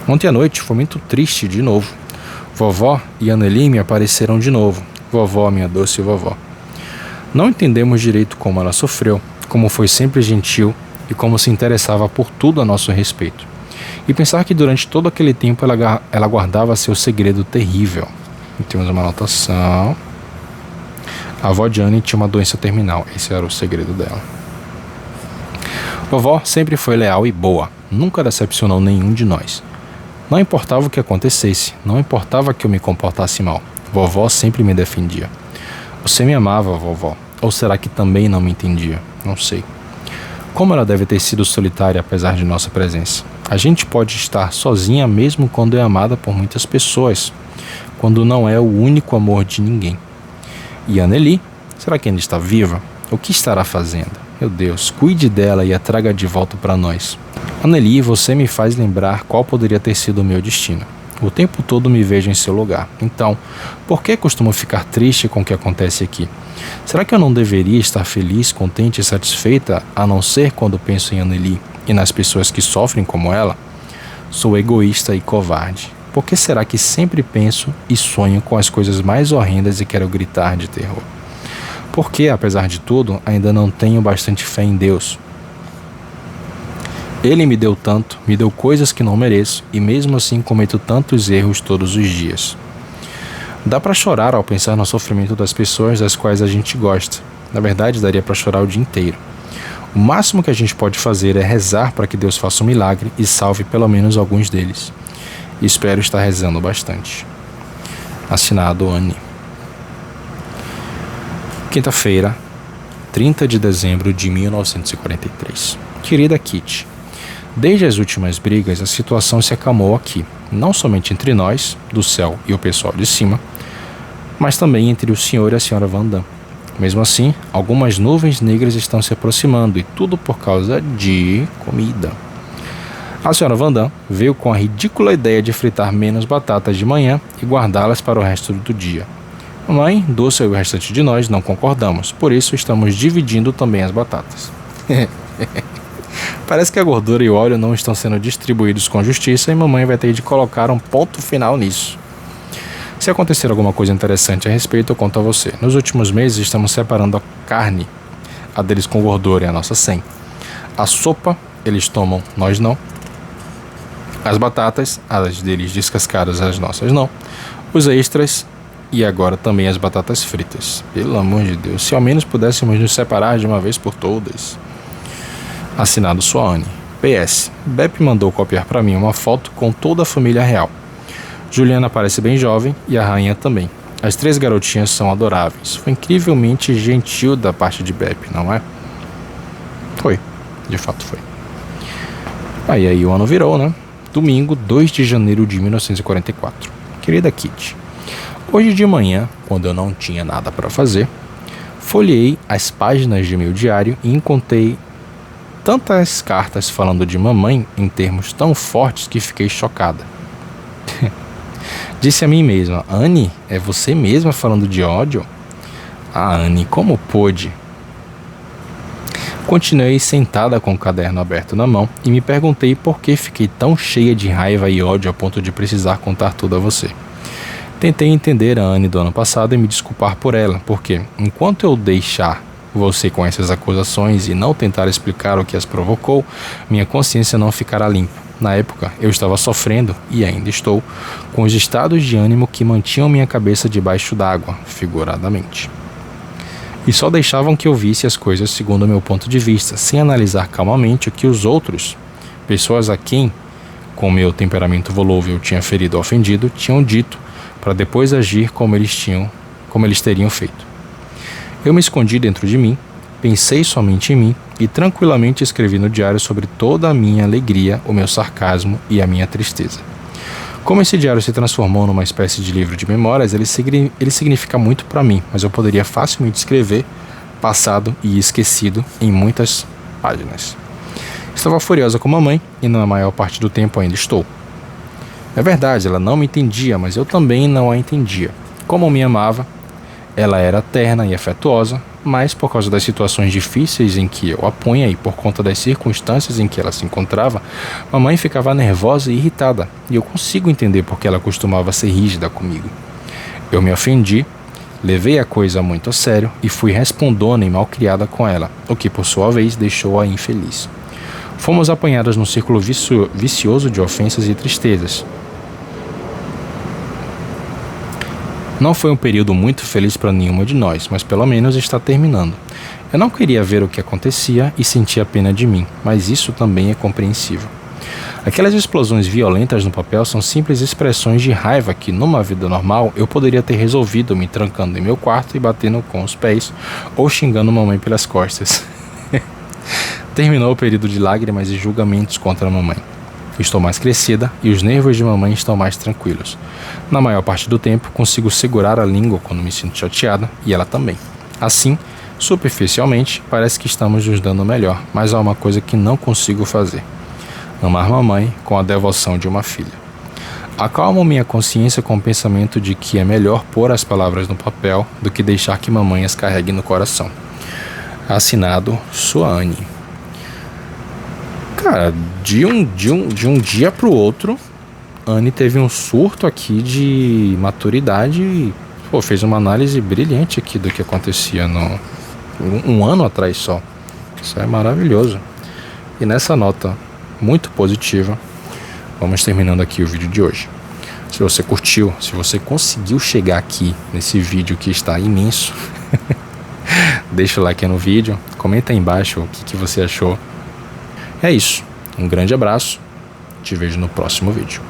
[SPEAKER 1] Ontem à noite foi muito triste de novo. Vovó e Anneli me apareceram de novo. Vovó, minha doce vovó. Não entendemos direito como ela sofreu, como foi sempre gentil e como se interessava por tudo a nosso respeito. E pensar que durante todo aquele tempo ela guardava seu segredo terrível. E temos uma anotação. A avó Jane tinha uma doença terminal. Esse era o segredo dela. Vovó sempre foi leal e boa. Nunca decepcionou nenhum de nós. Não importava o que acontecesse. Não importava que eu me comportasse mal. Vovó sempre me defendia. Você me amava, vovó. Ou será que também não me entendia? Não sei. Como ela deve ter sido solitária apesar de nossa presença. A gente pode estar sozinha mesmo quando é amada por muitas pessoas, quando não é o único amor de ninguém. E Anneli? Será que ainda está viva? O que estará fazendo? Meu Deus, cuide dela e a traga de volta para nós. Anneli, você me faz lembrar qual poderia ter sido o meu destino. O tempo todo me vejo em seu lugar. Então, por que costumo ficar triste com o que acontece aqui? Será que eu não deveria estar feliz, contente e satisfeita, a não ser quando penso em Anneli e nas pessoas que sofrem como ela? Sou egoísta e covarde. Por que será que sempre penso e sonho com as coisas mais horrendas e quero gritar de terror? Por que, apesar de tudo, ainda não tenho bastante fé em Deus? Ele me deu tanto, me deu coisas que não mereço e mesmo assim cometo tantos erros todos os dias. Dá pra chorar ao pensar no sofrimento das pessoas das quais a gente gosta. Na verdade, daria pra chorar o dia inteiro. O máximo que a gente pode fazer é rezar para que Deus faça um milagre e salve pelo menos alguns deles. E espero estar rezando bastante. Assinado, Anne. Quinta-feira, 30 de dezembro de 1943. Querida Kitty, desde as últimas brigas, a situação se acalmou aqui, não somente entre nós, do céu e o pessoal de cima, mas também entre o senhor e a senhora Van Damme. Mesmo assim, algumas nuvens negras estão se aproximando e tudo por causa de comida. A senhora Van Damme veio com a ridícula ideia de fritar menos batatas de manhã e guardá-las para o resto do dia. Mamãe, Doce e o restante de nós não concordamos, por isso estamos dividindo também as batatas. Parece que a gordura e o óleo não estão sendo distribuídos com justiça e mamãe vai ter de colocar um ponto final nisso. Se acontecer alguma coisa interessante a respeito, eu conto a você. Nos últimos meses estamos separando a carne, a deles com gordura e a nossa sem. A sopa, eles tomam, nós não. As batatas, as deles descascadas, as nossas não. Os extras e agora também as batatas fritas. Pelo amor de Deus, se ao menos pudéssemos nos separar de uma vez por todas. Assinado Suane. PS. Bep mandou copiar para mim uma foto com toda a família real. Juliana parece bem jovem e a rainha também. As 3 garotinhas são adoráveis. Foi incrivelmente gentil da parte de Bep, não é? Foi. De fato foi. Aí o ano virou, né? Domingo, 2 de janeiro de 1944. Querida Kitty, hoje de manhã, quando eu não tinha nada para fazer, folheei as páginas de meu diário e encontrei tantas cartas falando de mamãe em termos tão fortes que fiquei chocada. Disse a mim mesma: Anne, é você mesma falando de ódio? Ah, Anne, como pôde? Continuei sentada com o caderno aberto na mão e me perguntei por que fiquei tão cheia de raiva e ódio a ponto de precisar contar tudo a você. Tentei entender a Anne do ano passado e me desculpar por ela, porque enquanto eu deixar você com essas acusações e não tentar explicar o que as provocou, minha consciência não ficará limpa. Na época, eu estava sofrendo, e ainda estou, com os estados de ânimo que mantinham minha cabeça debaixo d'água, figuradamente. E só deixavam que eu visse as coisas segundo o meu ponto de vista, sem analisar calmamente o que os outros, pessoas a quem, com meu temperamento volúvel, tinha ferido ou ofendido, tinham dito, para depois agir como eles teriam feito. Eu me escondi dentro de mim, pensei somente em mim e tranquilamente escrevi no diário sobre toda a minha alegria, o meu sarcasmo e a minha tristeza. Como esse diário se transformou numa espécie de livro de memórias, ele significa muito para mim, mas eu poderia facilmente escrever passado e esquecido em muitas páginas. Estava furiosa com mamãe e na maior parte do tempo ainda estou. É verdade, ela não me entendia, mas eu também não a entendia. Como me amava, ela era terna e afetuosa, mas por causa das situações difíceis em que eu a punha e por conta das circunstâncias em que ela se encontrava, mamãe ficava nervosa e irritada, e eu consigo entender porque ela costumava ser rígida comigo. Eu me ofendi, levei a coisa muito a sério e fui respondona e malcriada com ela, o que por sua vez deixou-a infeliz. Fomos apanhadas num círculo vicioso de ofensas e tristezas. Não foi um período muito feliz para nenhuma de nós, mas pelo menos está terminando. Eu não queria ver o que acontecia e sentia pena de mim, mas isso também é compreensível. Aquelas explosões violentas no papel são simples expressões de raiva que, numa vida normal, eu poderia ter resolvido me trancando em meu quarto e batendo com os pés ou xingando mamãe pelas costas. Terminou o período de lágrimas e julgamentos contra a mamãe. Estou mais crescida e os nervos de mamãe estão mais tranquilos. Na maior parte do tempo, consigo segurar a língua quando me sinto chateada e ela também. Assim, superficialmente, parece que estamos nos dando melhor, mas há uma coisa que não consigo fazer: amar mamãe com a devoção de uma filha. Acalmo minha consciência com o pensamento de que é melhor pôr as palavras no papel do que deixar que mamãe as carregue no coração. Assinado Suane. Cara, de um dia pro outro, Anne teve um surto aqui de maturidade e fez uma análise brilhante aqui do que acontecia um ano atrás só. Isso é maravilhoso. E nessa nota muito positiva, vamos terminando aqui o vídeo de hoje. Se você curtiu, se você conseguiu chegar aqui nesse vídeo que está imenso, deixa o like aí no vídeo, comenta aí embaixo o que você achou. É isso, um grande abraço, te vejo no próximo vídeo.